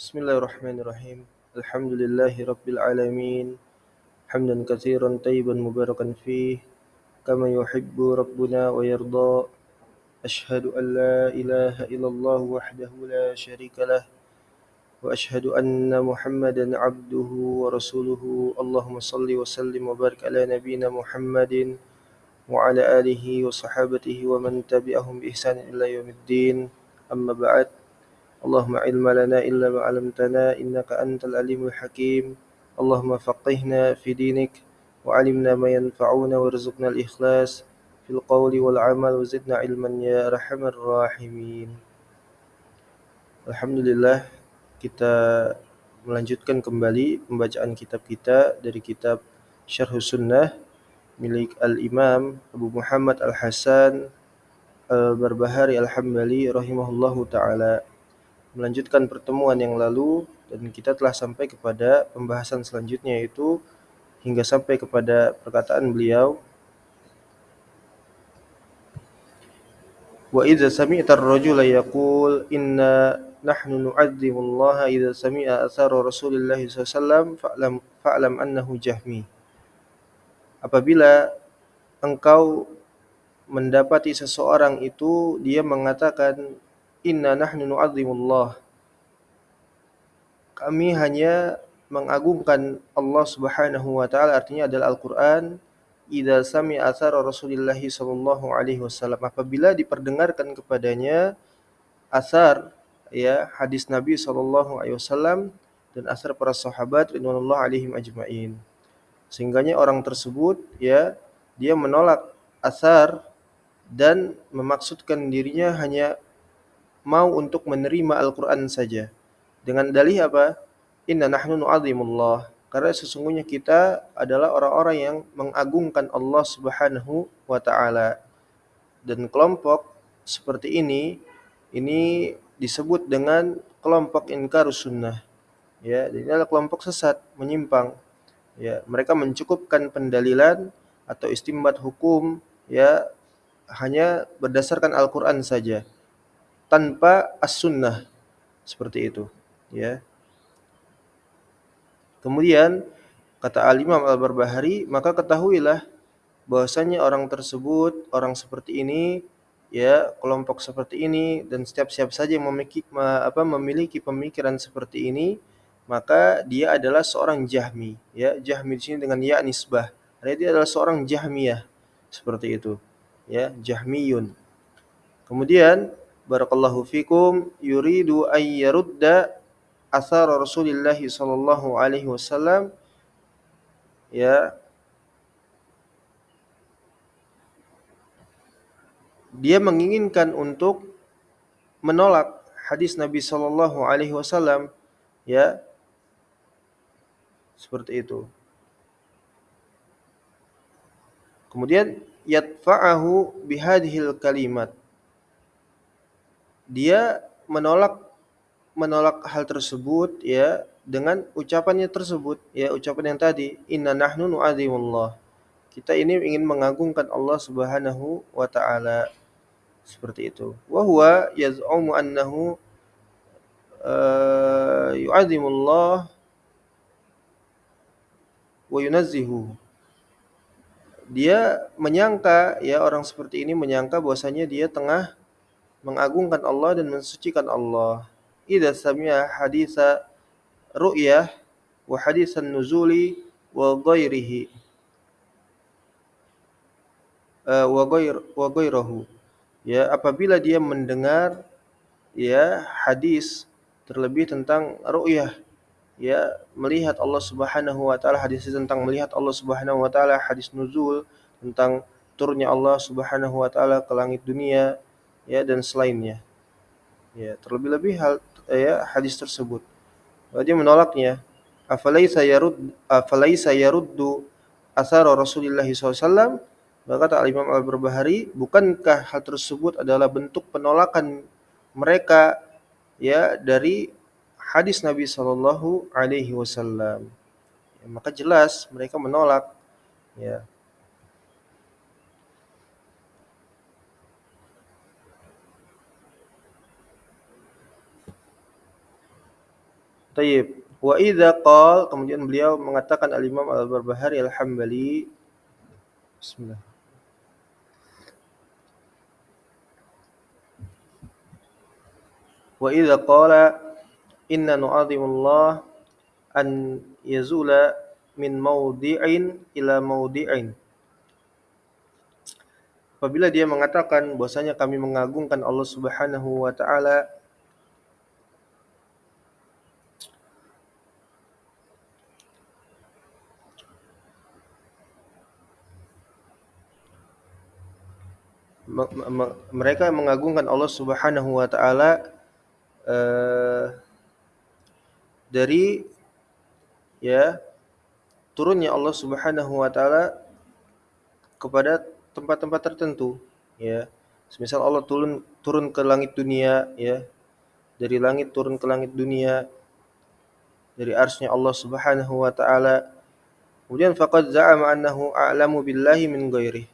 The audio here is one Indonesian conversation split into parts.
Bismillahirrahmanirrahim. Alhamdulillahi rabbil alamin. Hamdan katsiran tayyiban mubarakan fih kama yuhibbu rabbuna wa yarda. Ashhadu an la ilaha illallah wahdahu la syarika lah wa ashhadu anna Muhammadan abduhu wa rasuluhu. Allahumma salli wa sallim wa barik ala nabiyyina Muhammadin wa ala alihi wa sahabatihi wa man tabi'ahum bi ihsanin ila yaumiddin. Amma ba'd. اللهم علم لنا إلا ما علمتنا إنك أنت العليم الحكيم اللهم فقهنا في دينك وعلمنا ما ينفعنا وارزقنا الإخلاص في القول والعمل وزدنا علما يا أرحم الراحمين. Alhamdulillah, kita melanjutkan kembali pembacaan kitab kita dari kitab Syarh Sunnah milik Al-Imam Abu Muhammad Al-Hasan Al-Barbahari Al-Hambali rahimahullahu ta'ala. Melanjutkan pertemuan yang lalu dan kita telah sampai kepada pembahasan selanjutnya, yaitu hingga sampai kepada perkataan beliau, wa idza sami'ta ar-rajula yaqul inna nahnu nu'azzimu Allah idza sami'a athara Rasulillah sallallahu alaihi wasallam fa'lam annahu jahmi. Apabila engkau mendapati seseorang itu dia mengatakan inna nahnu nu'azzimu Allah, kami hanya mengagungkan Allah Subhanahu wa taala, artinya adalah Al-Qur'an. Idza sami'a athara Rasulillah sallallahu alaihi wasallam, apabila diperdengarkan kepadanya asar, ya, hadis Nabi sallallahu alaihi wasallam dan asar para sahabat radhiyallahu alaihim ajmain. Sehingganya orang tersebut, ya, dia menolak asar dan memaksudkan dirinya hanya mau untuk menerima Al-Qur'an saja. Dengan dalih apa? Inna nahnu nu'azimullah. Karena sesungguhnya kita adalah orang-orang yang mengagungkan Allah Subhanahu wa taala. Dan kelompok seperti ini disebut dengan kelompok inkarus sunnah. Ya, ini adalah kelompok sesat, menyimpang. Ya, mereka mencukupkan pendalilan atau istimbat hukum, ya, hanya berdasarkan Al-Qur'an saja, tanpa as-sunnah, seperti itu, ya. Kemudian kata Al-Imam Al-Barbahari, maka ketahuilah bahwasanya orang tersebut, orang seperti ini, ya, kelompok seperti ini, dan siapa saja yang memiliki pemikiran seperti ini, maka dia adalah seorang Jahmi, ya. Jahmi di sini dengan ya nisbah. Artinya dia adalah seorang Jahmiyah, seperti itu, ya, Jahmiyun. Kemudian barakallahu fikum, yuridu ay yarudda athar Rasulullah sallallahu alaihi wasallam, ya, dia menginginkan untuk menolak hadis Nabi sallallahu alaihi wasallam, ya, seperti itu. Kemudian yadfa'ahu bihadhil kalimat, dia menolak hal tersebut, ya, dengan ucapannya tersebut, ya, ucapan yang tadi, inna nahnu nu'azimullah, kita ini ingin mengagungkan Allah Subhanahu wa taala, seperti itu. Wa huwa yaz'umu annahu yu'azimullah wa yunazzihu. Dia menyangka, ya, orang seperti ini menyangka bahwasanya dia tengah mengagungkan Allah dan mensucikan Allah. Idza sami'a haditsa ru'yah wa hadisan nuzuli wa ghairihi wa ghairahu. Ya, apabila dia mendengar, ya, hadis terlebih tentang ru'yah, ya, melihat Allah Subhanahu wa taala, hadis tentang melihat Allah Subhanahu wa taala, hadis nuzul tentang turunnya Allah Subhanahu wa taala ke langit dunia, ya, dan selainnya. Ya, terlebih-lebih ya, hadis tersebut, dia menolaknya. Afalaisa yaruddu athar Rasulullah SAW. Berkata Al-Imam Al-Barbahari, bukankah hal tersebut adalah bentuk penolakan mereka, ya, dari hadis Nabi sallallahu alaihi wasallam. Ya, maka jelas mereka menolak, ya. Tayyib. Wa idza qala, kemudian beliau mengatakan Al-Imam Al-Barbahari Al-Hambali, bismillah. Wa idza qala inna nu'azimullah an yazula min maudi'in ila maudi'in. Apabila dia mengatakan bahwasanya kami mengagungkan Allah Subhanahu wa taala, mereka mengagungkan Allah Subhanahu wa taala dari ya turunnya Allah Subhanahu wa taala kepada tempat-tempat tertentu, ya. Semisal Allah turun ke langit dunia, ya. Dari langit turun ke langit dunia, dari arsy-Nya Allah Subhanahu wa taala. Kemudian faqad za'ama annahu a'lamu billahi min ghairihi.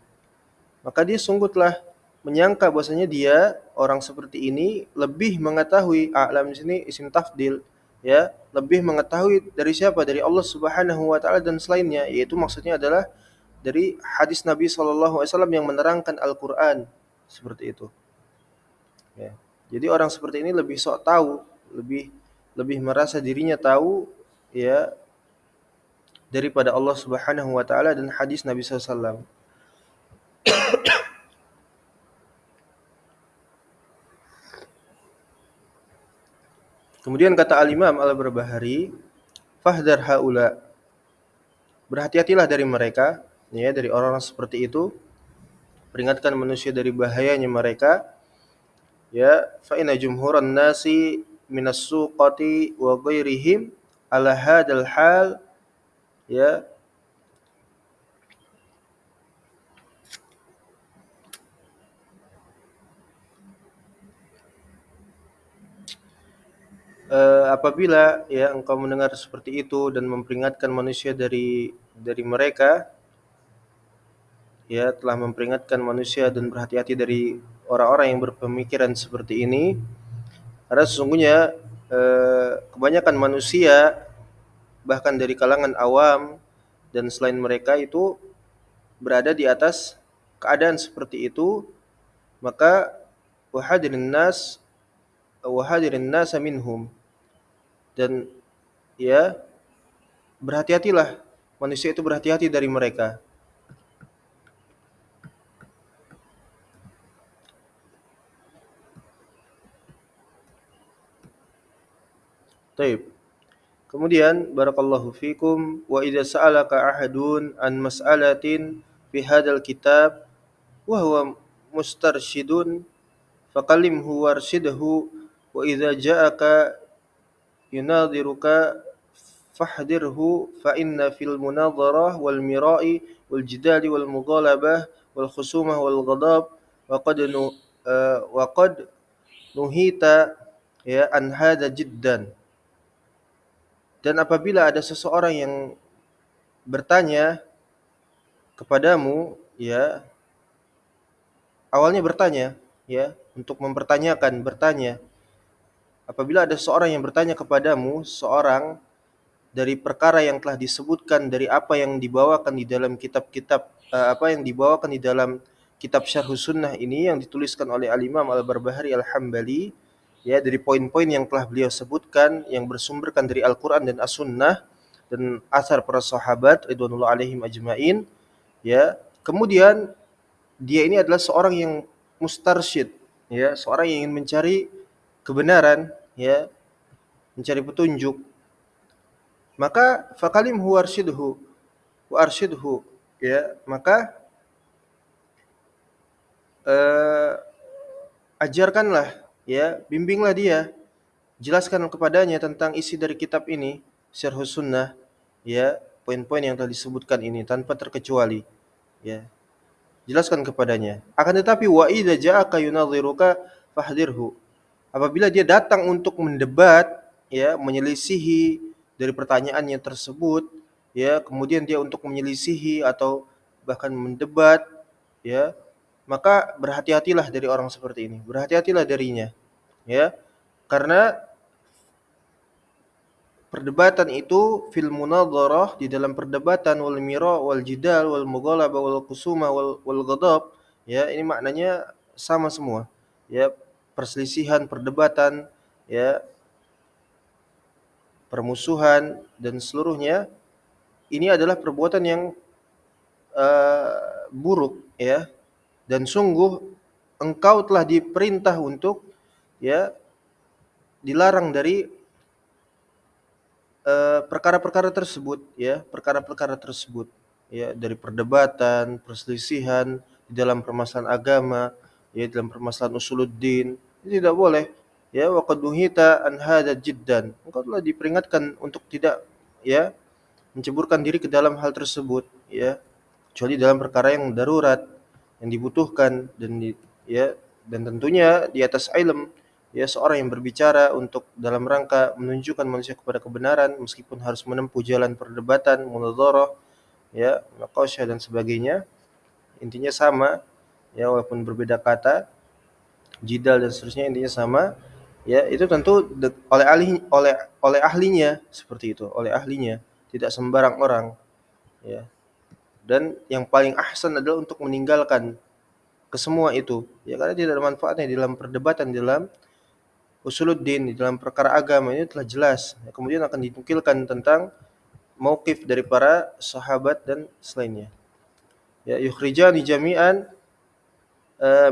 Maka dia sungguh telah menyangka bahwasanya dia orang seperti ini lebih mengetahui, a'lam di sini isim tafdil, ya, lebih mengetahui dari siapa? Dari Allah Subhanahu wa taala dan selainnya, yaitu maksudnya adalah dari hadis Nabi sallallahu alaihi wasallam yang menerangkan Al-Qur'an, seperti itu. Ya. Jadi orang seperti ini lebih sok tahu, lebih lebih merasa dirinya tahu, ya, daripada Allah Subhanahu wa taala dan hadis Nabi sallallahu alaihi wasallam. Kemudian kata Al-Imam Al-Barbahari, fahdar haula, berhati-hatilah dari mereka, ya, dari orang-orang seperti itu, peringatkan manusia dari bahayanya mereka, ya, fa inna jumhuran nasi minas suqati wa ghairihim ala hadzal hal, ya, apabila ya engkau mendengar seperti itu dan memperingatkan manusia dari mereka, ya, telah memperingatkan manusia dan berhati-hati dari orang-orang yang berpemikiran seperti ini, karena sesungguhnya kebanyakan manusia bahkan dari kalangan awam dan selain mereka itu berada di atas keadaan seperti itu, maka wahadirin nas minhum, dan ya berhati-hatilah, manusia itu berhati-hati dari mereka. Taib. Kemudian barakallahu fikum, wa idza sa'alaka ahadun an mas'alatin fi hadzal kitab wa huwa mustarsyidun faqallimhu warshidhu, wa idza ja'aka yunadhiruka fahdirhu, fa inna fil munadharah wal mira'i wal jidali wal mughalabah wal khusumah wal ghadab wa qad nuhita, ya, an hadza jiddan. Dan apabila ada seseorang yang bertanya kepadamu, ya, awalnya bertanya, ya, untuk mempertanyakan, bertanya. Apabila ada seorang yang bertanya kepadamu, seorang dari perkara yang telah disebutkan dari apa yang dibawakan di dalam kitab-kitab, apa yang dibawakan di dalam kitab Syarhus Sunnah ini yang dituliskan oleh Al-Imam Al-Barbahari Al-Hambali, ya, dari poin-poin yang telah beliau sebutkan yang bersumberkan dari Al-Qur'an dan As-Sunnah dan asar para sahabat ridwanullah alaihim ajmain, ya. Kemudian dia ini adalah seorang yang mustarsyid, ya, seorang yang ingin mencari kebenaran, ya, mencari petunjuk. Maka fakalimhu warshidhu, ya, maka ajarkanlah, ya, bimbinglah dia, jelaskan kepadanya tentang isi dari kitab ini, Syarhus Sunnah, ya, poin-poin yang telah disebutkan ini tanpa terkecuali, ya. Jelaskan kepadanya. Akan tetapi wa idza ja'aka yunadhiruka fahdirhu. Apabila dia datang untuk mendebat, ya, menyelisihi dari pertanyaannya tersebut, ya, kemudian dia untuk menyelisihi atau bahkan mendebat, ya, maka berhati-hatilah dari orang seperti ini. Berhati-hatilah darinya, ya. Karena perdebatan itu fil munadharah, di dalam perdebatan, wal mira wal jidal wal mughalabah wal khusuma wal ghadab, ya ini maknanya sama semua. Ya, perselisihan, perdebatan, ya, permusuhan dan seluruhnya ini adalah perbuatan yang buruk, ya, dan sungguh engkau telah diperintah untuk, ya, dilarang dari perkara-perkara tersebut, ya, perkara-perkara tersebut, ya, dari perdebatan, perselisihan di dalam permasalahan agama, ya, dalam permasalahan usuluddin, itu tidak boleh. Ya, wa qad nuhita an hadza jiddan. Engkau telah diperingatkan untuk tidak, ya, menceburkan diri ke dalam hal tersebut, ya, kecuali dalam perkara yang darurat, yang dibutuhkan ya, dan tentunya di atas ilm, ya, seorang yang berbicara untuk dalam rangka menunjukkan manusia kepada kebenaran meskipun harus menempuh jalan perdebatan, munadharah, ya, naqasyah dan sebagainya, intinya sama, ya, walaupun berbeda kata, jidal dan seterusnya, intinya sama, ya, itu tentu oleh ahlinya, seperti itu, oleh ahlinya, tidak sembarang orang, ya. Dan yang paling ahsan adalah untuk meninggalkan kesemua itu, ya, karena tidak ada manfaatnya dalam perdebatan, dalam usuluddin, di dalam perkara agama ini telah jelas. Ya, kemudian akan dinukilkan tentang mauqif dari para sahabat dan selainnya. Ya, yukhrijani jami'an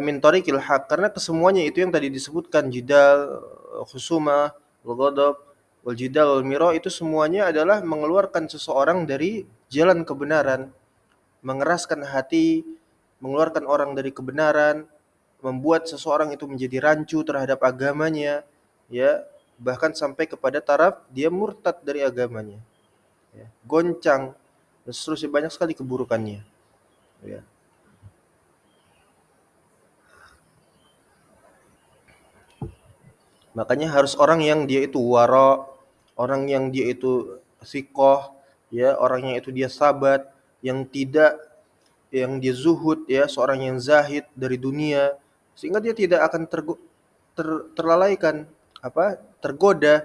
min tariqil haq, karena kesemuanya itu yang tadi disebutkan, jidal, khusumah, ghadab, wal jidal wal mira, itu semuanya adalah mengeluarkan seseorang dari jalan kebenaran, mengeraskan hati, mengeluarkan orang dari kebenaran, membuat seseorang itu menjadi rancu terhadap agamanya, ya, bahkan sampai kepada taraf dia murtad dari agamanya, ya, goncang dan seterusnya, banyak sekali keburukannya, ya. Makanya harus orang yang dia itu wara, orang yang dia itu thiqah, ya, orang yang itu dia sabat, yang tidak, yang dia zuhud, ya, seorang yang zahid dari dunia, sehingga dia tidak akan terlalaikan, tergoda,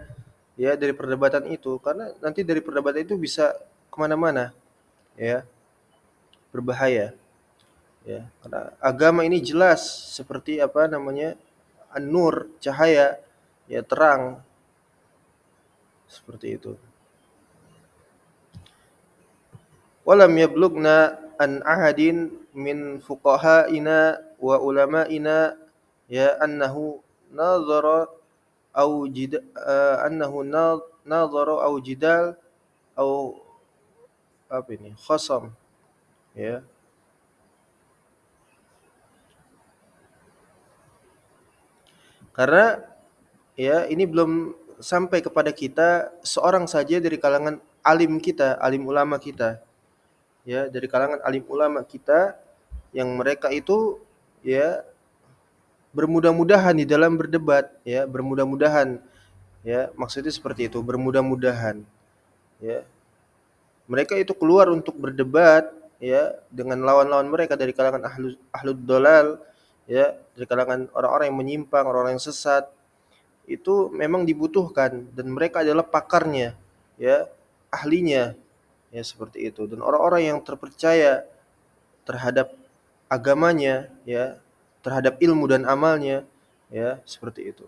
ya, dari perdebatan itu, karena nanti dari perdebatan itu bisa kemana-mana, ya, berbahaya, ya, karena agama ini jelas seperti an-nur, cahaya, ya, terang, seperti itu. Walam yablugna an ahadin min fuqaha'ina wa ulama'ina, ya, annahu nazara au jid annahu nazara au jidal au khasam, ya. Karena, ya, ini belum sampai kepada kita seorang saja dari kalangan alim kita, alim ulama kita, ya, dari kalangan alim ulama kita yang mereka itu, ya, bermudah-mudahan di dalam berdebat, ya, bermudah-mudahan, ya, maksudnya seperti itu, bermudah-mudahan, ya. Mereka itu keluar untuk berdebat, ya, dengan lawan-lawan mereka dari kalangan ahlud dolal, ya, dari kalangan orang-orang yang menyimpang, orang-orang yang sesat. Itu memang dibutuhkan dan mereka adalah pakarnya, ya, ahlinya, ya, seperti itu. Dan orang-orang yang terpercaya terhadap agamanya, ya, terhadap ilmu dan amalnya, ya, seperti itu.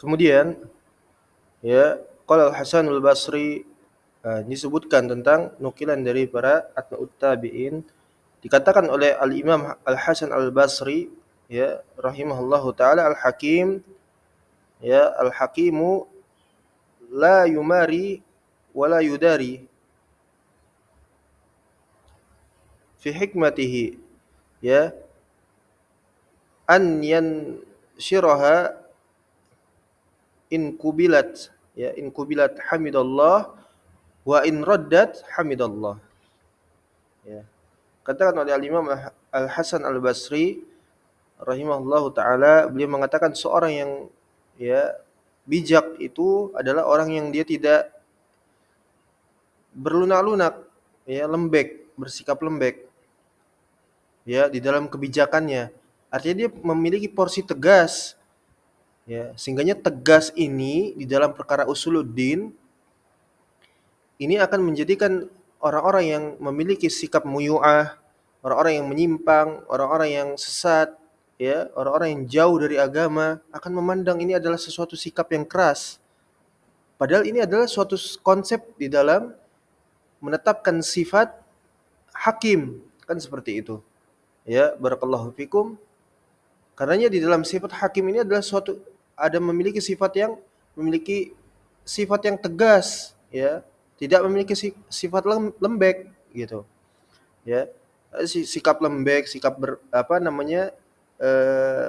Kemudian, ya, qala Al-Hasan Al-Basri, disebutkan tentang nukilan dari para atba'ut tabi'in, dikatakan oleh Al-Imam Al-Hasan Al-Basri, ya, rahimahullahu taala, Al-Hakim, ya, Al-Hakimu la yumari wa la yudari fi hikmatihi, ya, an yanshiraha in kubilat, ya, in kubilat hamidallah wa in raddat hamidallah, ya. Katakan oleh Al-Imam Al-Hasan Al-Basri, rahimahullahu taala, beliau mengatakan seorang yang ya bijak itu adalah orang yang dia tidak berlunak-lunak, ya lembek, bersikap lembek ya di dalam kebijakannya. Artinya dia memiliki porsi tegas ya, sehingganya tegas ini di dalam perkara usuluddin ini akan menjadikan orang-orang yang memiliki sikap muyu'ah, orang-orang yang menyimpang, orang-orang yang sesat, ya, orang-orang yang jauh dari agama akan memandang ini adalah sesuatu sikap yang keras. Padahal ini adalah suatu konsep di dalam menetapkan sifat hakim, kan seperti itu. Ya, barakallahu fikum. Karenanya di dalam sifat hakim ini adalah suatu ada memiliki sifat yang tegas, ya, tidak memiliki sifat lembek gitu, ya. Sikap lembek, sikap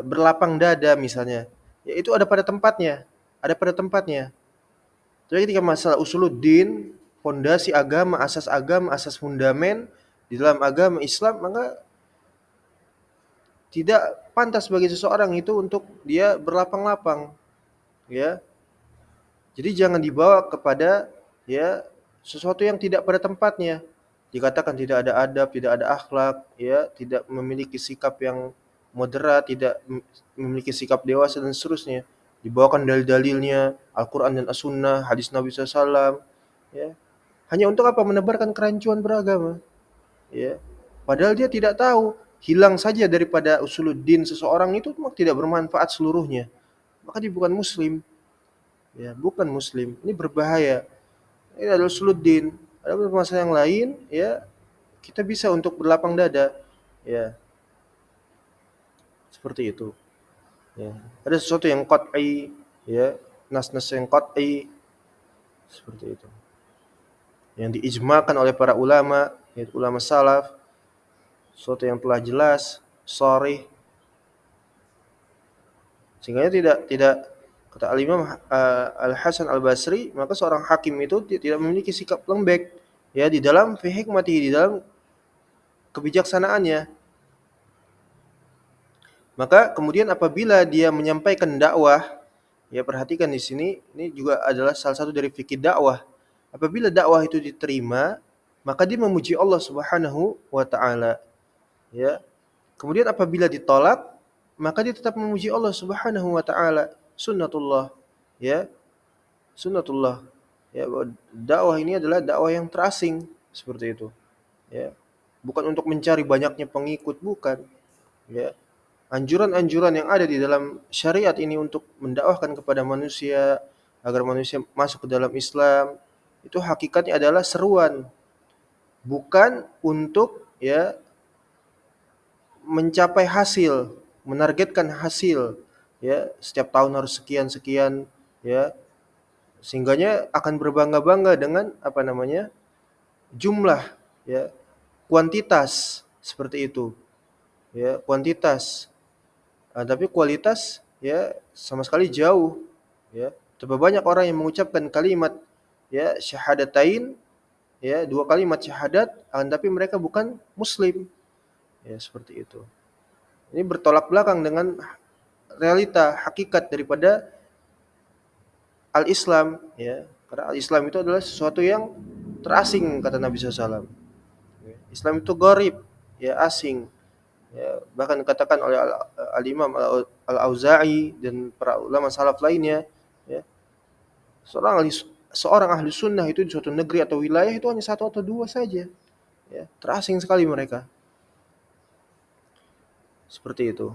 berlapang dada misalnya. Ya itu ada pada tempatnya, ada pada tempatnya. Tapi ketika masalah usuluddin, fondasi agama, asas fundamen di dalam agama Islam, maka tidak pantas bagi seseorang itu untuk dia berlapang-lapang, ya. Jadi jangan dibawa kepada ya sesuatu yang tidak pada tempatnya. Dikatakan tidak ada adab, tidak ada akhlak, ya, tidak memiliki sikap yang moderat, tidak memiliki sikap dewasa dan seterusnya. Dibawakan dalil-dalilnya, Al-Qur'an dan As-Sunnah, hadis Nabi SAW, ya. Hanya untuk apa? Menebarkan kerancuan beragama, ya. Padahal dia tidak tahu, hilang saja daripada usuluddin seseorang itu tidak bermanfaat seluruhnya. Maka dia bukan muslim. Ya, bukan muslim. Ini berbahaya. Ini adalah usuluddin. Ada masalah yang lain, ya, kita bisa untuk berlapang dada. Ya, seperti itu. Ya. Ada sesuatu yang qat'i, ya, nas-nas yang qat'i seperti itu. Yang diijmakan oleh para ulama, yaitu ulama salaf, sesuatu yang telah jelas, sharih, sehingga tidak kata Al-Imam Al-Hasan Al-Basri, maka seorang hakim itu tidak memiliki sikap lembek ya di dalam fi hikmati, di dalam kebijaksanaannya. Maka kemudian apabila dia menyampaikan dakwah, ya perhatikan di sini, ini juga adalah salah satu dari fikih dakwah. Apabila dakwah itu diterima, maka dia memuji Allah Subhanahu wa taala, ya. Kemudian apabila ditolak, maka dia tetap memuji Allah Subhanahu wa taala. Sunnatullah, ya. Sunnatullah. Ya, dakwah ini adalah dakwah yang terasing seperti itu, ya. Bukan untuk mencari banyaknya pengikut, bukan, ya. Anjuran-anjuran yang ada di dalam syariat ini untuk mendakwahkan kepada manusia agar manusia masuk ke dalam Islam, itu hakikatnya adalah seruan, bukan untuk ya mencapai hasil, menargetkan hasil, ya, setiap tahun harus sekian-sekian, ya, sehingganya akan berbangga-bangga dengan jumlah, ya, kuantitas seperti itu, ya, kuantitas. Tapi kualitas ya sama sekali jauh, ya. Terlalu banyak orang yang mengucapkan kalimat ya syahadatain, ya, dua kalimat syahadat, tapi mereka bukan muslim, ya, seperti itu. Ini bertolak belakang dengan realita hakikat daripada al-Islam, ya. Karena al-Islam itu adalah sesuatu yang terasing kata Nabi SAW. Islam itu gharib, ya, asing. Ya, bahkan dikatakan oleh Al-Imam Al-Auza'i dan para ulama salaf lainnya, ya, seorang ahli sunnah itu di suatu negeri atau wilayah itu hanya satu atau dua saja, ya, terasing sekali mereka, seperti itu.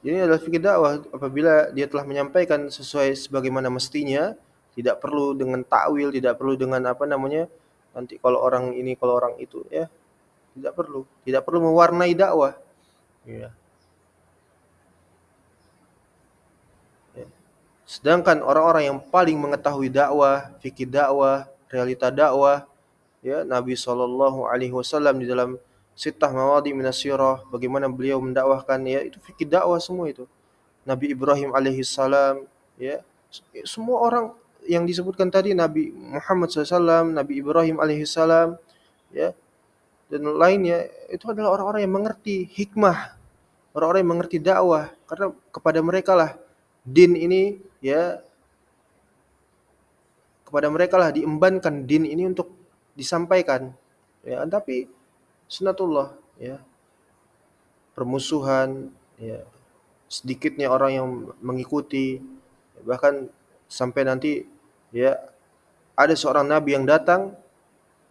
Ini adalah fikih dakwah, apabila dia telah menyampaikan sesuai sebagaimana mestinya, tidak perlu dengan takwil, tidak perlu dengan nanti kalau orang ini kalau orang itu, ya, tidak perlu mewarnai dakwah, ya. Sedangkan orang-orang yang paling mengetahui dakwah, fikih dakwah, realita dakwah, ya, Nabi sallallahu alaihi wasallam di dalam Sittah Mawadhi' minas Sirah, bagaimana beliau mendakwahkan, ya, itu fikih dakwah semua itu. Nabi Ibrahim alaihi salam, ya. Semua orang yang disebutkan tadi, Nabi Muhammad SAW, Nabi Ibrahim alaihi salam, ya, dan lainnya, itu adalah orang-orang yang mengerti hikmah orang-orang yang mengerti dakwah, karena kepada mereka lah din ini, ya, kepada mereka lah diembankan din ini untuk disampaikan. Ya, tapi sunatullah, ya, permusuhan, ya, sedikitnya orang yang mengikuti, bahkan sampai nanti, ya, ada seorang nabi yang datang,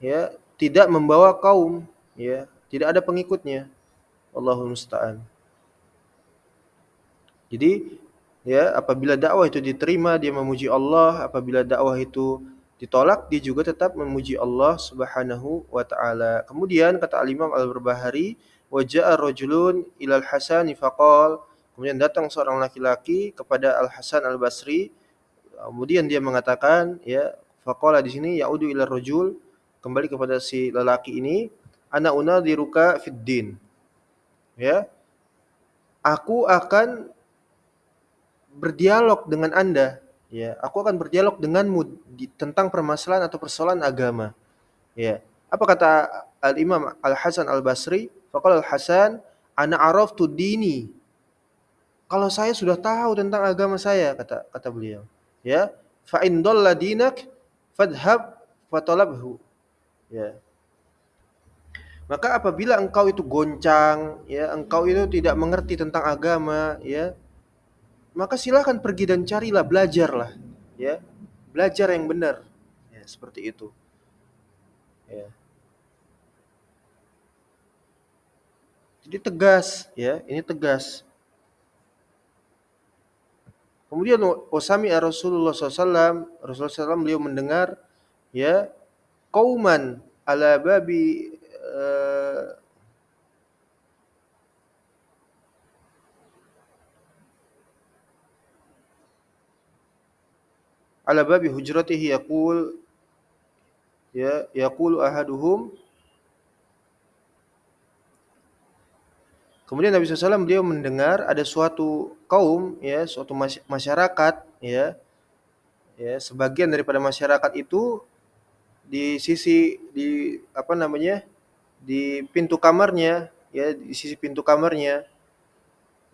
ya, tidak membawa kaum, ya, tidak ada pengikutnya. Allahul musta'an. Jadi, ya, apabila dakwah itu diterima dia memuji Allah, apabila dakwah itu ditolak dia juga tetap memuji Allah Subhanahu wa taala. Kemudian kata Al-Imam Al-Barbahari, wa ja'a rajulun ilal Hasan faqal, kemudian datang seorang laki-laki kepada Al-Hasan Al-Basri, kemudian dia mengatakan, ya, faqala di sini yaudu ila rajul, kembali kepada si lelaki ini, ana unadhiruka fid din. Ya, aku akan berdialog dengan Anda, ya. Aku akan berdialog denganmu tentang permasalahan atau persoalan agama, ya. Apa kata Al-Imam Al-Hasan Al-Basri? Faqala Al-Hasan, ana araftu dini. Kalau saya sudah tahu tentang agama saya, kata kata beliau, ya. Fa in dalla dinak fadhhab fatalabhu, ya. Maka apabila engkau itu goncang, ya, engkau itu tidak mengerti tentang agama, ya, maka silakan pergi dan carilah, belajarlah, ya, belajar yang benar, ya, seperti itu, ya. Jadi tegas, ya, ini tegas. Kemudian wasami Rasulullah SAW, Rasulullah SAW beliau mendengar, ya, qauman ala babi ala babi hujratihi yaqul, ya, yaqulu ahaduhum. Kemudian Nabi SAW beliau mendengar ada suatu kaum, ya, suatu masyarakat, ya, ya, sebagian daripada masyarakat itu di sisi, di apa namanya, di pintu kamarnya, ya, di sisi pintu kamarnya,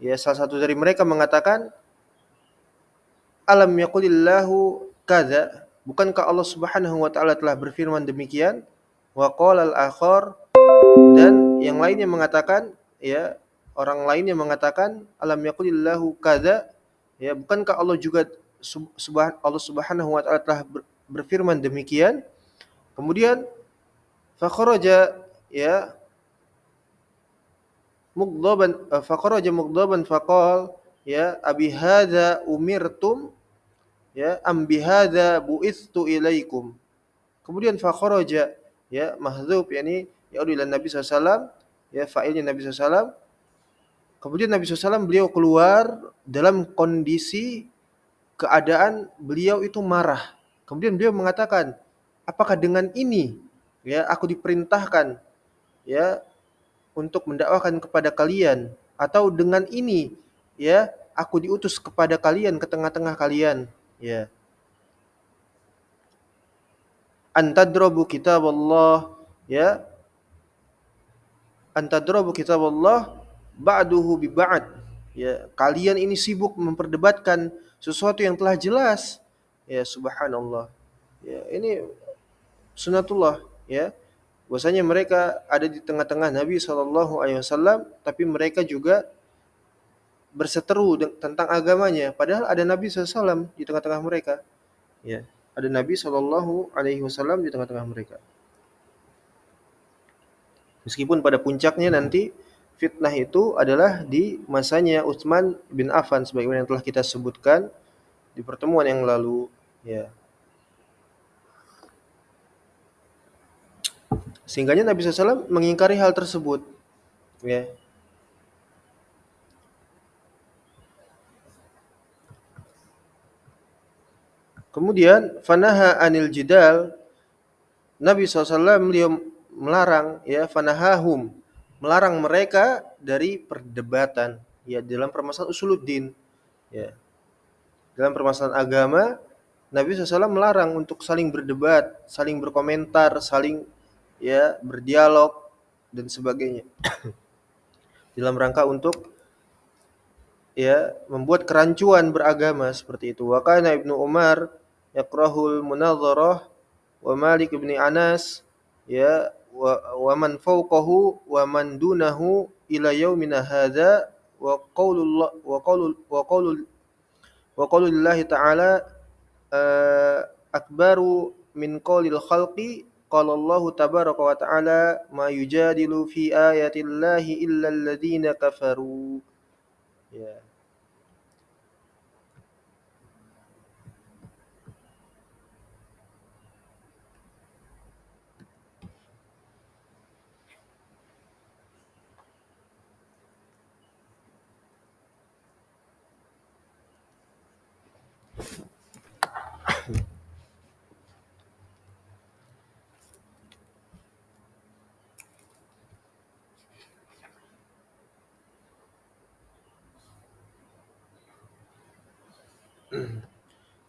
ya, salah satu dari mereka mengatakan, alam yaqulillahu kadza, bukankah Allah Subhanahu wa taala telah berfirman demikian? Wa qala al-akhar, dan yang lainnya mengatakan, ya, orang lainnya mengatakan, alam yaqulillahu kadza, ya, bukankah Allah juga Allah Subhanahu wa taala telah berfirman demikian? Kemudian fakharaja, ya, mughdaban faqal, ya, abi hadza umirtum, ya, am bi hadza bu'itstu ilaikum. Kemudian fakharaja, ya, mahdzub, yakni yaudu ila Nabi SAW, ya, fa'ilnya Nabi SAW. Kemudian Nabi SAW beliau keluar dalam kondisi keadaan beliau itu marah. Kemudian beliau mengatakan, apakah dengan ini, ya, aku diperintahkan, ya, untuk mendakwahkan kepada kalian, atau dengan ini, ya, aku diutus kepada kalian, ke tengah-tengah kalian, ya, antadrabu kitaballah, ya, antadrabu kitaballah ba'duhu bi ba'd, ya, kalian ini sibuk memperdebatkan sesuatu yang telah jelas, ya, subhanallah, ya, ini sunatullah, ya. Bahwasanya mereka ada di tengah-tengah Nabi SAW, tapi mereka juga berseteru tentang agamanya. Padahal ada Nabi SAW di tengah-tengah mereka. Ya, ada Nabi SAW di tengah-tengah mereka. Meskipun pada puncaknya nanti fitnah itu adalah di masanya Utsman bin Affan, sebagaimana yang telah kita sebutkan di pertemuan yang lalu. Ya. Sehingganya Nabi SAW mengingkari hal tersebut. Ya. Kemudian fanaha anil jidal, Nabi SAW beliau melarang, ya, fanahahum, melarang mereka dari perdebatan, ya, dalam permasalahan usuluddin, ya, dalam permasalahan agama. Nabi SAW melarang untuk saling berdebat, saling berkomentar, saling, ya, berdialog dan sebagainya dalam rangka untuk ya membuat kerancuan beragama seperti itu. Wa kana Ibnu Umar yakrahul munadharah wa Malik bin Anas ya wa man fawqahu wa man dunahu ila yaumina hadza wa qaulullah wa qaulullahi ta'ala akbaru min qaulil khalqi qala Allah tabaraka wa ta'ala ma yujadilu fi ayatillahi illa alladziina kafaru ya.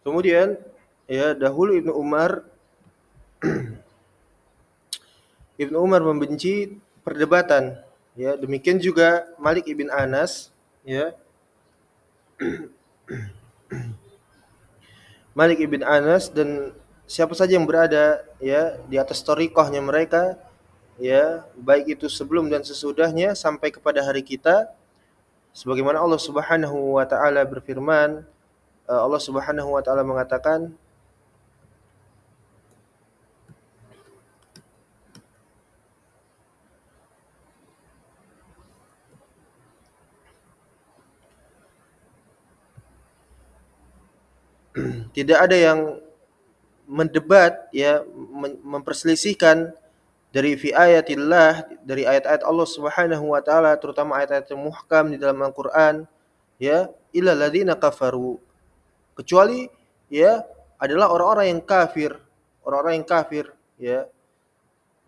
Kemudian ya dahulu Ibnu Umar membenci perdebatan ya, demikian juga Malik ibn Anas ya. Malik ibn Anas dan siapa saja yang berada ya di atas thariqahnya mereka ya, baik itu sebelum dan sesudahnya sampai kepada hari kita, sebagaimana Allah Subhanahu wa taala berfirman, Allah Subhanahu wa taala mengatakan tidak ada yang mendebat ya, memperselisihkan dari fi ayatillah, dari ayat-ayat Allah Subhanahu wa taala, terutama ayat-ayat yang muhkam di dalam Al-Qur'an ya, illa ladzina kafaru, kecuali ya adalah orang-orang yang kafir, orang-orang yang kafir ya.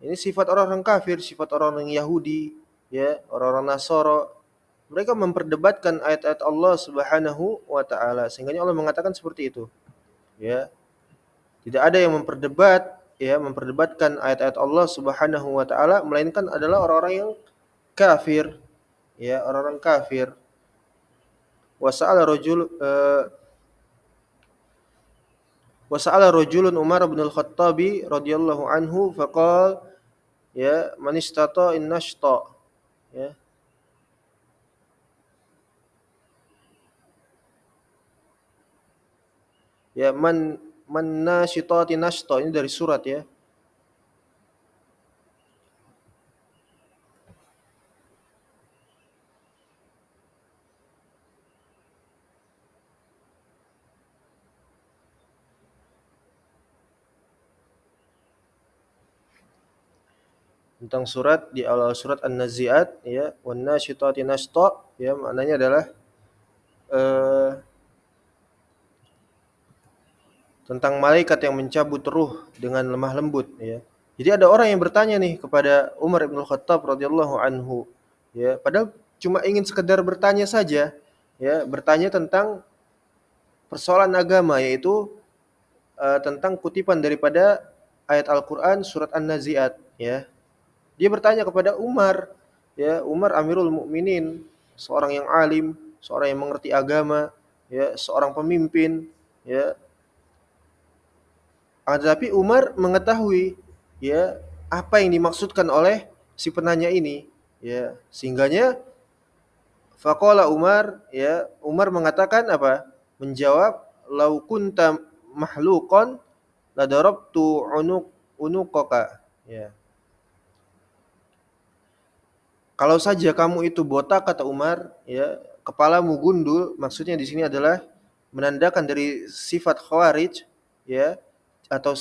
Ini sifat orang-orang kafir, sifat orang-orang Yahudi ya, orang-orang Nasara. Mereka memperdebatkan ayat-ayat Allah Subhanahu wa taala, sehingga Allah mengatakan seperti itu ya. Tidak ada yang memperdebatkan ayat-ayat Allah Subhanahu wa taala melainkan adalah orang-orang yang kafir ya, orang-orang kafir. Wasa'ala rajulun Umar bin Al-Khattabi radhiyallahu anhu faqala ya man istata in nashta ya. Ya man nasyitati nashta, ini dari surat ya. Tentang surat di awal surat An-Nazi'at ya, wan nasyitati nashta ya, maknanya adalah tentang malaikat yang mencabut ruh dengan lemah lembut ya. Jadi ada orang yang bertanya nih kepada Umar bin Khattab radhiyallahu anhu ya, padahal cuma ingin sekedar bertanya saja ya, bertanya tentang persoalan agama, yaitu tentang kutipan daripada ayat Al-Qur'an surat An-Nazi'at ya. Dia bertanya kepada Umar ya, Umar Amirul Mukminin, seorang yang alim, seorang yang mengerti agama ya, seorang pemimpin ya. Tetapi Umar mengetahui ya apa yang dimaksudkan oleh si penanya ini ya, sehingganya faqala Umar ya, Umar mengatakan apa? Menjawab, lau kunta mahluqan la darabtu unuqaka ya. Kalau saja kamu itu botak, kata Umar ya, kepalamu gundul, maksudnya di sini adalah menandakan dari sifat khawarij ya, atau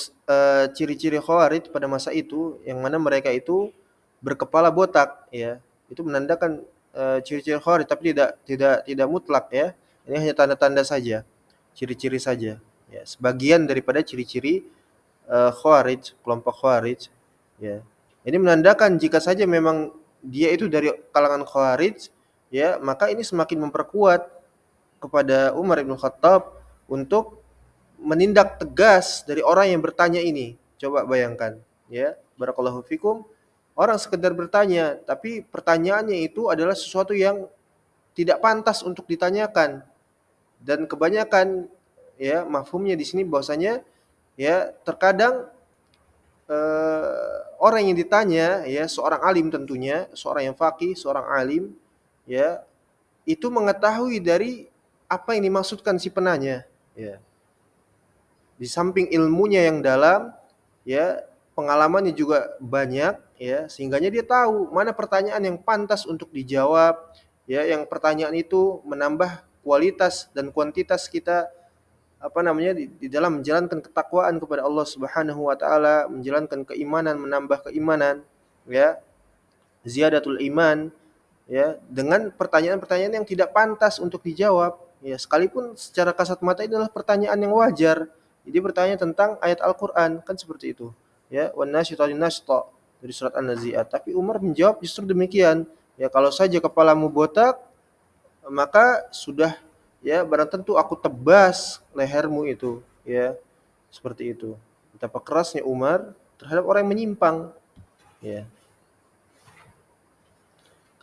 ciri-ciri khawarij pada masa itu, yang mana mereka itu berkepala botak ya. Itu menandakan ciri-ciri khawarij, tapi tidak mutlak ya. Ini hanya tanda-tanda saja, ciri-ciri saja ya, sebagian daripada ciri-ciri khawarij, kelompok khawarij ya. Ini menandakan jika saja memang dia itu dari kalangan khawarij ya, maka ini semakin memperkuat kepada Umar bin Khattab untuk menindak tegas dari orang yang bertanya ini. Coba bayangkan ya, barakallahu fikum, orang sekedar bertanya tapi pertanyaannya itu adalah sesuatu yang tidak pantas untuk ditanyakan. Dan kebanyakan ya mafhumnya di sini bahwasanya ya terkadang orang yang ditanya ya seorang alim tentunya, seorang yang faqih, seorang alim ya itu mengetahui dari apa yang dimaksudkan si penanya ya. Di samping ilmunya yang dalam ya, pengalamannya juga banyak ya, sehingganya dia tahu mana pertanyaan yang pantas untuk dijawab ya, yang pertanyaan itu menambah kualitas dan kuantitas kita apa namanya di dalam menjalankan ketakwaan kepada Allah Subhanahu wa taala, menjalankan keimanan, menambah keimanan ya, ziyadatul iman ya, dengan pertanyaan-pertanyaan yang tidak pantas untuk dijawab ya, sekalipun secara kasat mata itu adalah pertanyaan yang wajar. Jadi bertanya tentang ayat Al-Qur'an kan seperti itu ya, wan nasyitati nashta dari surat An-Nazi'at. Tapi Umar menjawab justru demikian ya, kalau saja kepalamu botak maka sudah ya barang tentu aku tebas lehermu itu ya, seperti itu. Betapa kerasnya Umar terhadap orang yang menyimpang ya.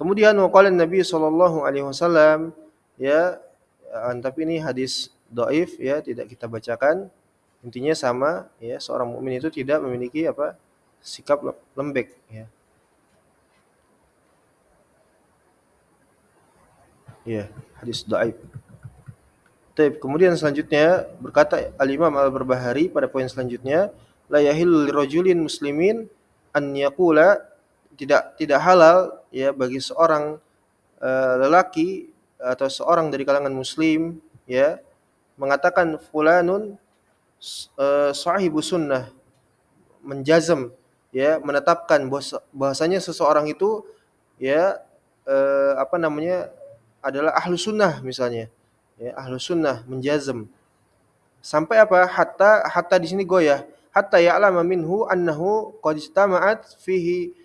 Kemudian waqala Nabi sallallahu alaihi wasallam ya, tapi ini hadis dhaif ya, tidak kita bacakan. Intinya sama ya, seorang mukmin itu tidak memiliki apa? Sikap lembek ya. Ya, hadis dhaif. Baik, kemudian selanjutnya berkata Al-Imam Al-Barbahari pada poin selanjutnya, la yahillu lirajulin muslimin an yaqula, tidak halal ya bagi seorang lelaki atau seorang dari kalangan muslim ya mengatakan fulanun sahibu sunnah, menjazam ya, menetapkan bahwasanya seseorang itu ya apa namanya adalah ahlu sunnah misalnya ya, ahlu sunnah menjazam sampai apa, hatta di sini goyah, hatta ya'lama minhu annahu qad istama'at fihi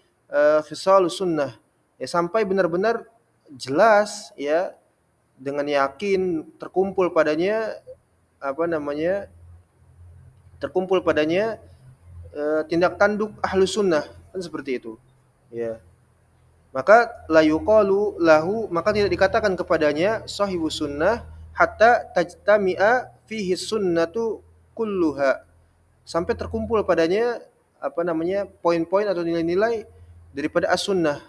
khisalus sunnah ya, sampai benar-benar jelas ya, dengan yakin terkumpul padanya apa namanya, terkumpul padanya tindak tanduk ahlu sunnah kan seperti itu ya, maka la yuqalu lahu, maka tidak dikatakan kepadanya sahibu sunnah hatta tajtami'a fihi sunnatu kulluha, sampai terkumpul padanya apa namanya poin-poin atau nilai-nilai daripada as-sunnah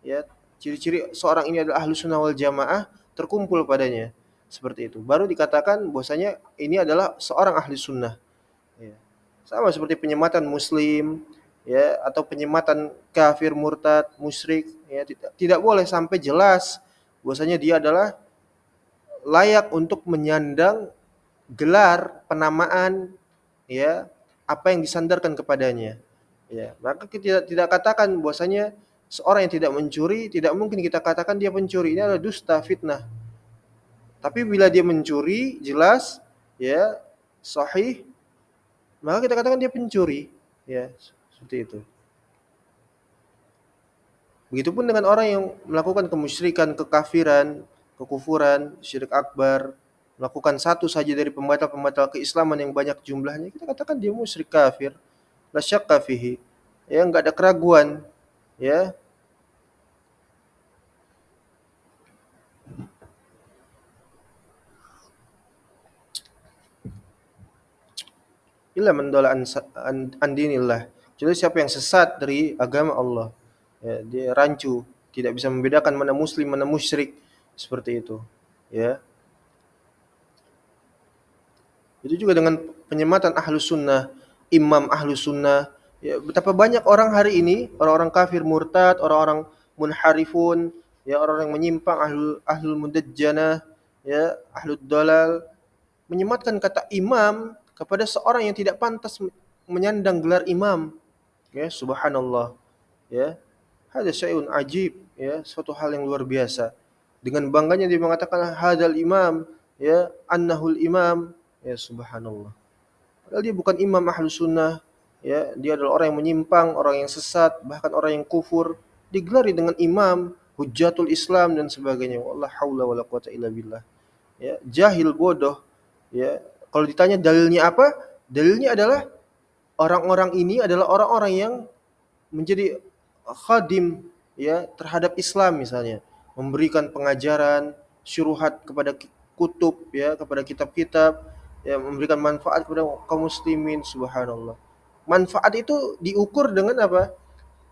ya, ciri-ciri seorang ini adalah ahlu sunnah wal jamaah terkumpul padanya, seperti itu baru dikatakan bahwasanya ini adalah seorang ahli sunnah ya. Sama seperti penyematan muslim ya, atau penyematan kafir, murtad, musyrik ya, tidak boleh sampai jelas bahwasanya dia adalah layak untuk menyandang gelar penamaan ya, apa yang disandarkan kepadanya ya, maka kita tidak katakan bahwasanya seorang yang tidak mencuri tidak mungkin kita katakan dia pencuri, ini adalah dusta, fitnah. Tapi bila dia mencuri jelas ya, sahih, maka kita katakan dia pencuri ya, seperti itu. Begitupun dengan orang yang melakukan kemusyrikan, kekafiran, kekufuran, syirik akbar, melakukan satu saja dari pembatal-pembatal keislaman yang banyak jumlahnya, kita katakan dia musyrik kafir, la syakka fihi. Ya, enggak ada keraguan, ya. Illa man dalla an dinillah. Jadi siapa yang sesat dari agama Allah, ya, dia rancu, tidak bisa membedakan mana muslim, mana musyrik, seperti itu, ya. Itu juga dengan penyematan ahlus sunnah, imam ahlus sunnah. Ya, betapa banyak orang hari ini, orang-orang kafir murtad, orang-orang munharifun, ya, orang-orang yang menyimpang, ahlul mudajjanah, ya, ahlud dalal, menyematkan kata imam kepada seorang yang tidak pantas menyandang gelar imam. Ya, subhanallah. Ya, ada syai'un ajib, ya, suatu hal yang luar biasa. Dengan bangganya dia mengatakan hadal imam, ya, annahul imam, ya, subhanallah. Padahal dia bukan imam ahlus sunnah, ya, dia adalah orang yang menyimpang, orang yang sesat, bahkan orang yang kufur, digelari dengan imam, hujjatul Islam dan sebagainya. Wallah haula wala quwata illa billah. Ya, jahil, bodoh, ya. Kalau ditanya dalilnya apa? Dalilnya adalah orang-orang ini adalah orang-orang yang menjadi khadim ya terhadap Islam misalnya, memberikan pengajaran syuruhat kepada kutub, ya, kepada kitab-kitab, ya, memberikan manfaat kepada kaum muslimin. Subhanallah. Manfaat itu diukur dengan apa?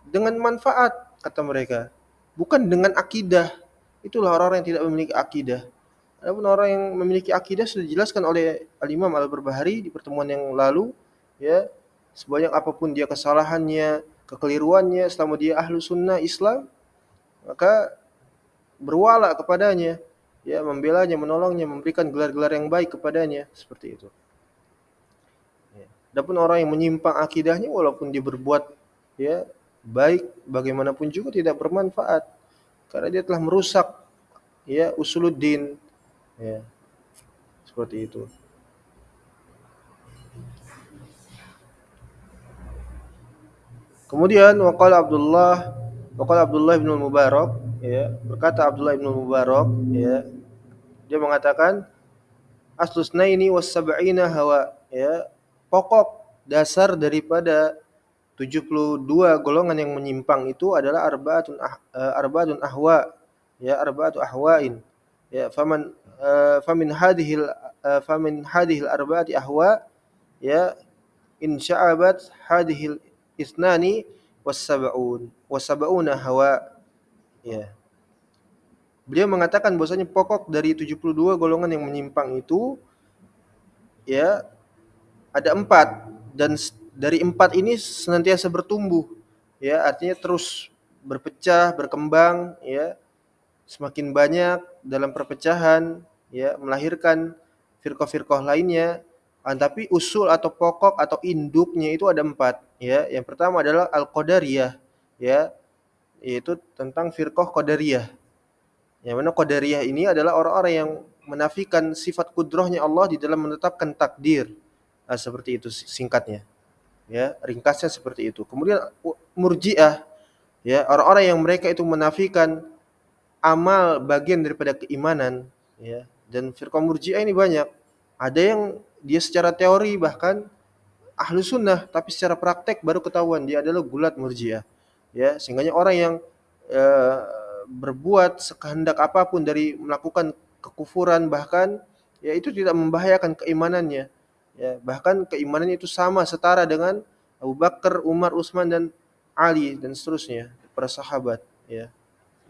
Dengan manfaat, kata mereka, bukan dengan akidah. Itulah orang-orang yang tidak memiliki akidah. Adapun orang yang memiliki akidah sudah dijelaskan oleh Al-Imam Al-Barbahari di pertemuan yang lalu, ya, sebanyak apapun dia kesalahannya, kekeliruannya, selama dia ahlu sunnah Islam, maka berwala kepadanya, ya, membelanya, menolongnya, memberikan gelar-gelar yang baik kepadanya, seperti itu. Ya. Adapun orang yang menyimpang akidahnya, walaupun dia berbuat, ya, baik, bagaimanapun juga tidak bermanfaat, karena dia telah merusak, ya, usuluddin, ya, seperti itu. Kemudian waqala Abdullah bin Mubarak, ya, berkata Abdullah bin Mubarak, ya, dia mengatakan aslusnaini was sab'ina hawa, ya, pokok dasar daripada 72 golongan yang menyimpang itu adalah arba'atun ahwa, ya, arba'atu ahwain, ya, famin hadhil arba'ati ahwa, ya, in sya'abat hadhil isnani was sab'una hawa, ya. Beliau mengatakan bahwasanya pokok dari 72 golongan yang menyimpang itu, ya, ada 4, dan dari 4 ini senantiasa bertumbuh, ya, artinya terus berpecah, berkembang, ya, semakin banyak dalam perpecahan, ya, melahirkan firqah-firqah lainnya. Tapi usul atau pokok atau induknya itu ada 4, ya. Yang pertama adalah Al-Qadariyah, ya, yaitu tentang firqah Qadariyah. Yang mana Qadariyah ini adalah orang-orang yang menafikan sifat kudrahnya Allah di dalam menetapkan takdir. Nah, seperti itu singkatnya. Ya, ringkasnya seperti itu. Kemudian Murji'ah, ya, orang-orang yang mereka itu menafikan amal bagian daripada keimanan, ya. Dan firqah Murji'ah ini banyak. Ada yang dia secara teori bahkan ahlu sunnah, tapi secara praktek baru ketahuan dia adalah gulat Murji'ah. Ya, sehingganya orang yang eh, berbuat sekehendak apapun dari melakukan kekufuran, bahkan, ya, itu tidak membahayakan keimanannya. Ya, bahkan keimanannya itu sama, setara dengan Abu Bakar, Umar, Utsman dan Ali dan seterusnya, para sahabat, ya.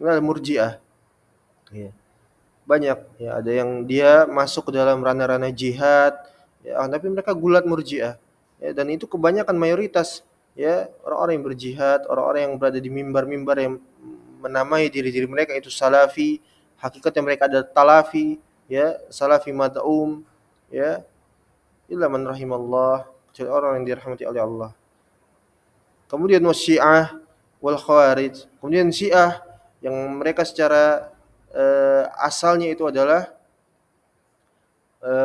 Ini Murji'ah. Ya. Banyak, ya, ada yang dia masuk ke dalam ranah-ranah jihad, ya, tapi mereka gulat Murji'ah, ya, dan itu kebanyakan mayoritas, ya, orang-orang yang berjihad, orang-orang yang berada di mimbar-mimbar yang menamai diri-diri mereka itu salafi, hakikatnya mereka adalah talafi, ya, salafi mad'um, ya, illa man rahimallah, kecuali orang yang dirahmati oleh Allah. Kemudian Syiah wal Khawarij. Kemudian Syiah yang mereka secara asalnya itu adalah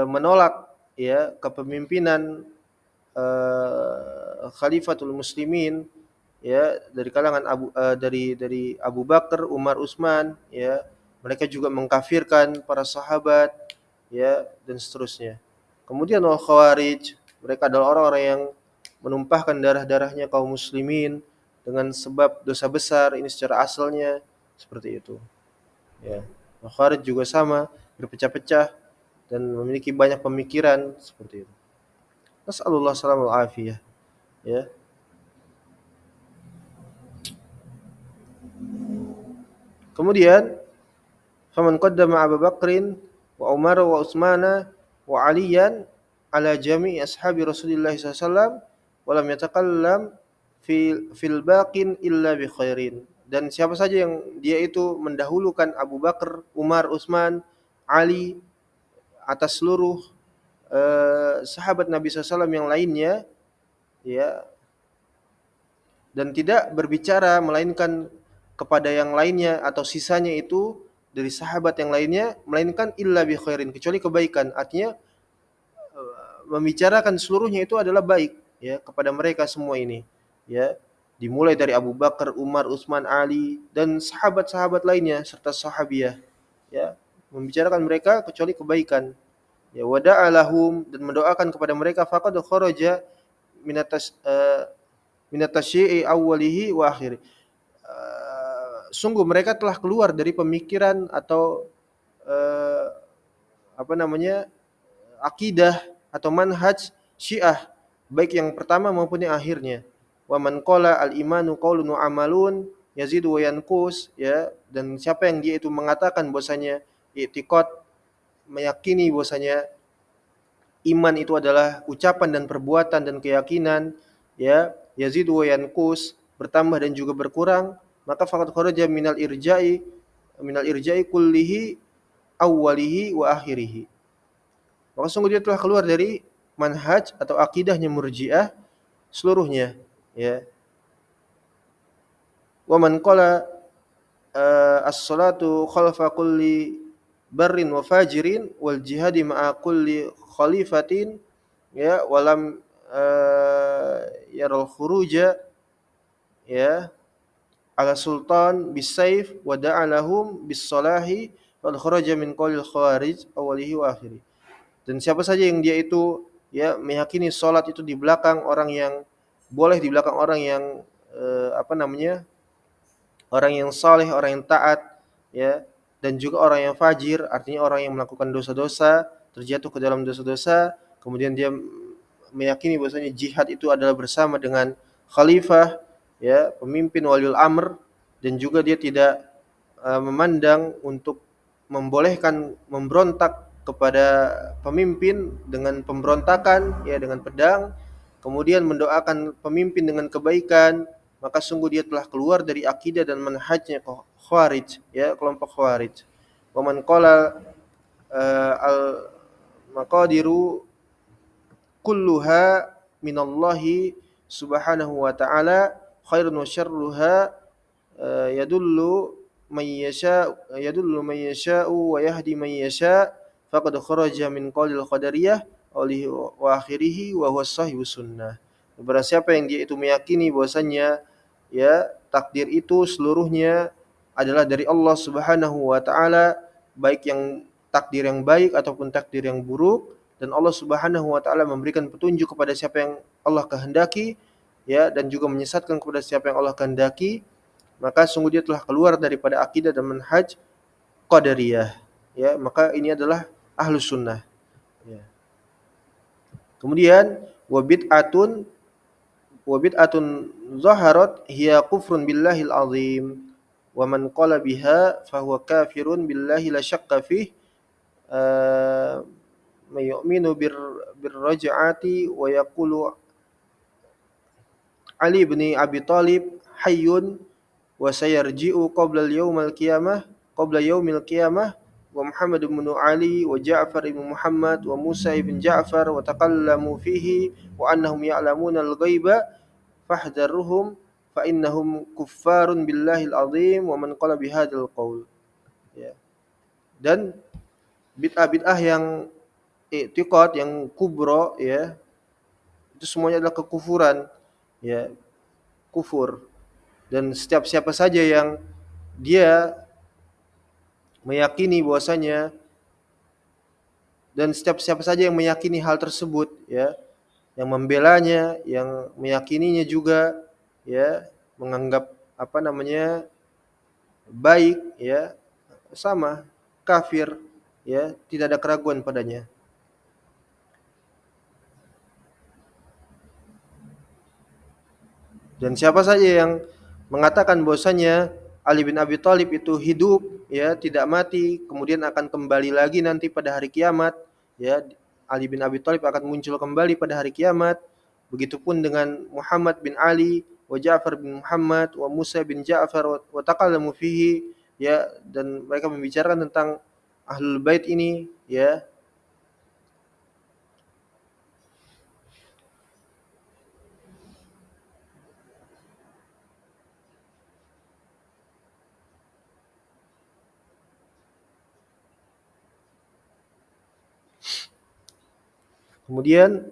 menolak, ya, kepemimpinan Khalifatul Muslimin, ya, dari kalangan dari Abu Bakar, Umar, Utsman, ya. Mereka juga mengkafirkan para sahabat, ya, dan seterusnya. Kemudian Al Khawarij, mereka adalah orang-orang yang menumpahkan darah-darahnya kaum muslimin dengan sebab dosa besar, ini secara asalnya seperti itu, ya. Al Khawarij juga sama, berpecah-pecah dan memiliki banyak pemikiran seperti itu. Nasallallahu salamul afiyah, ya. Kemudian faman qaddama Abu Bakrin wa Umar wa Utsmana wa Aliyan ala jami'i ashabi Rasulillah sallallahu alaihi wasallam wa lam yatakallam fil baqin illa bi khairin. Dan siapa saja yang dia itu mendahulukan Abu Bakar, Umar, Utsman, Ali atas seluruh sahabat Nabi SAW yang lainnya, ya, dan tidak berbicara melainkan kepada yang lainnya atau sisanya itu dari sahabat yang lainnya, melainkan illa bi khairin, kecuali kebaikan. Artinya membicarakan seluruhnya itu adalah baik, ya, kepada mereka semua ini, ya, dimulai dari Abu Bakar, Umar, Utsman, Ali dan sahabat-sahabat lainnya serta sahabiah, ya, membicarakan mereka kecuali kebaikan, ya, wada'alahum, dan mendoakan kepada mereka, faqad kharaja minatasyi'i awwalihi wa akhiri. Sungguh mereka telah keluar dari pemikiran atau eh, apa namanya akidah atau manhaj Syiah, baik yang pertama maupun yang akhirnya. Wa man qala al-imanu qaulun wa amalun yazidu wa yanqus, ya, dan siapa yang dia itu mengatakan bahwasanya i'tiqad, meyakini bahwasanya iman itu adalah ucapan dan perbuatan dan keyakinan, ya, yazidu wa yanqus, bertambah dan juga berkurang, maka faqad kharaja minal irja'i kullihi awwalihi wa akhirihi. Maka sungguh dia telah keluar dari manhaj atau akidahnya Murji'ah seluruhnya, ya. Wa man qala as-salatu khalfa kulli barrin wa fajirin wal jihadi ma'a kulli khalifatin, ya, walam yaral khuruja, ya, ala sultan bisayf wa da'alahum bis salahi wal kharaja min qaulil khawarij awalihi wa akhirih. Dan siapa saja yang dia itu, ya, meyakini salat itu di belakang orang yang boleh, di belakang orang yang apa namanya? Orang yang saleh, orang yang taat, ya, dan juga orang yang fajir, artinya orang yang melakukan dosa-dosa, terjatuh ke dalam dosa-dosa, kemudian dia meyakini bahwasanya jihad itu adalah bersama dengan khalifah, ya, pemimpin waliul amr, dan juga dia tidak memandang untuk membolehkan memberontak kepada pemimpin dengan pemberontakan, ya, dengan pedang, kemudian mendoakan pemimpin dengan kebaikan, maka sungguh dia telah keluar dari akidah dan manhajnya Khawarij, ya, kelompok Khawarij. Wa man qala al maqadiru kulluha minallahi subhanahu wa ta'ala khairun wa syarruha yadullu man yasha'u wa yahdi man yasha' faqad kharaja min qaulil qadariyah alihi wa akhirih wa huwa sahibus sunnah. Barang siapa yang dia itu meyakini bahwasanya, ya, takdir itu seluruhnya adalah dari Allah Subhanahu wa taala, baik yang takdir yang baik ataupun takdir yang buruk, dan Allah Subhanahu wa taala memberikan petunjuk kepada siapa yang Allah kehendaki, ya, dan juga menyesatkan kepada siapa yang Allah kehendaki, maka sungguh dia telah keluar daripada akidah dan manhaj Qadariyah, ya, maka ini adalah Ahlus Sunnah, ya. Kemudian wa bid'atun zaharat hiya kufrun billahil azim wa man qala biha fahuwa kafirun billahi la syakka fih may yu'minu birraj'ati wa yaqulu Ali bin Abi Thalib hayyun wa sayarji'u qabla yaumil qiyamah wa Muhammad bin Ali wa Ja'far bin Muhammad wa Musa bin Ja'far wa taqallamu fihi wa annahum ya'lamuna al-ghaiba fahdharhum fa innahum kuffarun billahil azim wa man qala bihadzal qaul, ya. Dan bid'ah-bid'ah yang i'tiqad yang kubra, ya, itu semuanya adalah kekufuran, ya, kufur. Dan setiap siapa saja yang dia meyakini bahwasanya, dan setiap siapa saja yang meyakini hal tersebut, ya, yang membelanya, yang meyakininya juga, ya, menganggap apa namanya baik, ya, sama kafir, ya, tidak ada keraguan padanya. Dan siapa saja yang mengatakan bahwasanya Ali bin Abi Thalib itu hidup, ya, tidak mati, kemudian akan kembali lagi nanti pada hari kiamat, ya, Ali bin Abi Thalib akan muncul kembali pada hari kiamat. Begitupun dengan Muhammad bin Ali, wa Ja'far bin Muhammad, wa Musa bin Ja'far, wa taqallamu fihi, ya, dan mereka membicarakan tentang Ahlul Bait ini, ya. Kemudian,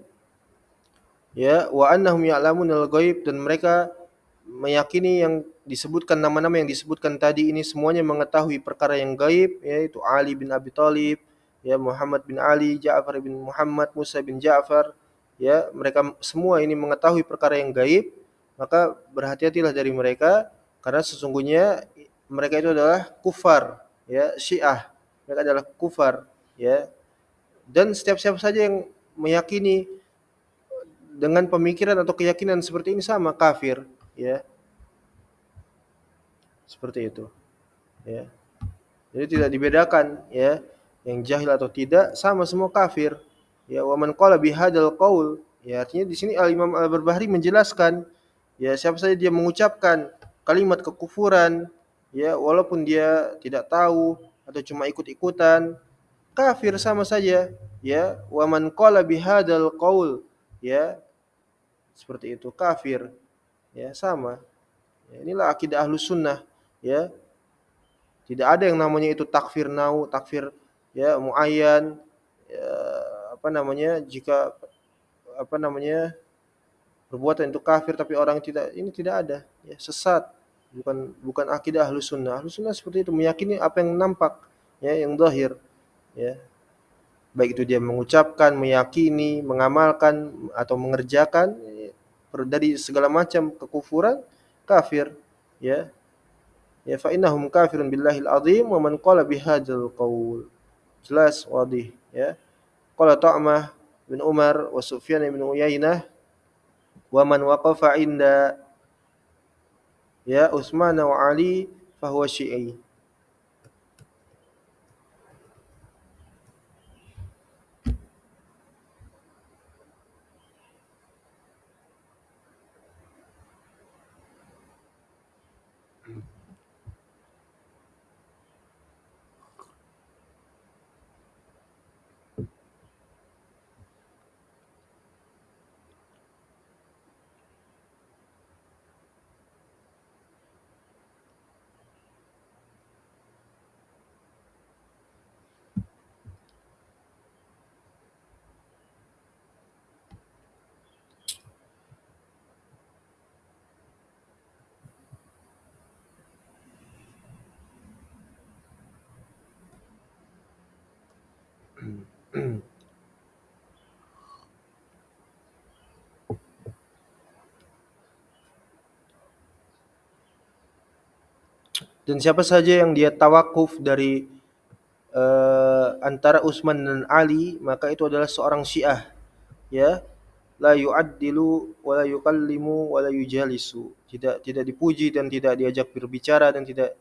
ya, wa annahum ya'lamunal ghaib, dan mereka meyakini yang disebutkan, nama-nama yang disebutkan tadi ini semuanya mengetahui perkara yang gaib, yaitu Ali bin Abi Thalib, ya, Muhammad bin Ali, Ja'far bin Muhammad, Musa bin Ja'far, ya, mereka semua ini mengetahui perkara yang gaib. Maka berhati-hatilah dari mereka, karena sesungguhnya mereka itu adalah kufar, ya, Syiah, mereka adalah kufar, ya. Dan siapa saja yang meyakini dengan pemikiran atau keyakinan seperti ini sama kafir, ya. Seperti itu, ya. Jadi tidak dibedakan, ya, yang jahil atau tidak sama semua kafir. Ya, wa man qala bihadzal qaul, ya artinya di sini Al Imam Al-Barbahari menjelaskan, ya siapa saja dia mengucapkan kalimat kekufuran, ya walaupun dia tidak tahu atau cuma ikut-ikutan, kafir sama saja, ya. Wa man qala bihadzal qaul, ya seperti itu kafir, ya sama. Ya, inilah akidah Ahlus Sunnah, ya. Tidak ada yang namanya itu takfir nau, takfir ya muayyan, ya, apa namanya jika apa namanya perbuatan itu kafir tapi orang tidak, ini tidak ada, ya sesat. Bukan akidah Ahlus Sunnah. Ahlus Sunnah seperti itu, meyakini apa yang nampak, ya yang zahir, ya. Baik itu dia mengucapkan, meyakini, mengamalkan atau mengerjakan, ya, dari segala macam kekufuran kafir, ya. Ya fa innahum kafirun billahil azim wa man qala bihadzal qaul. Jelas wadih, ya. Qala Ta'mah bin Umar wa Sufyan bin Uyainah wa man waqafa inda ya Utsman wa Ali fahuwa Syi'i. Dan siapa saja yang dia tawakuf dari antara Utsman dan Ali, maka itu adalah seorang Syiah, ya. La yu'addilu wa la yukallimu wa la yujalisu. Tidak dipuji dan tidak diajak berbicara dan tidak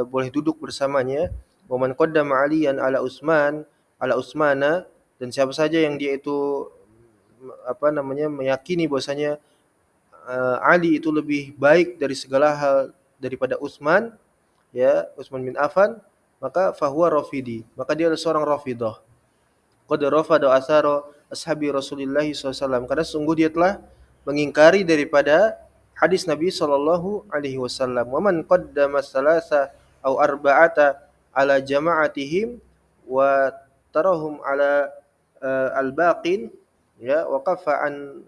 boleh duduk bersamanya. Wa man qaddama Aliyan ala Utsmana, dan siapa saja yang dia itu apa namanya meyakini bahwasanya Ali itu lebih baik dari segala hal daripada Utsman, ya Utsman bin Affan, maka fahuwa rafidi, maka dia adalah seorang rafidah. Qad rafada asara ashabi Rasulillah SAW, karena sungguh dia telah mengingkari daripada hadis Nabi sallallahu alaihi wasallam. Wa man qaddama salasa au arba'ata ala jama'atihim wa tarahum ala al-baqin, ya wa qafa an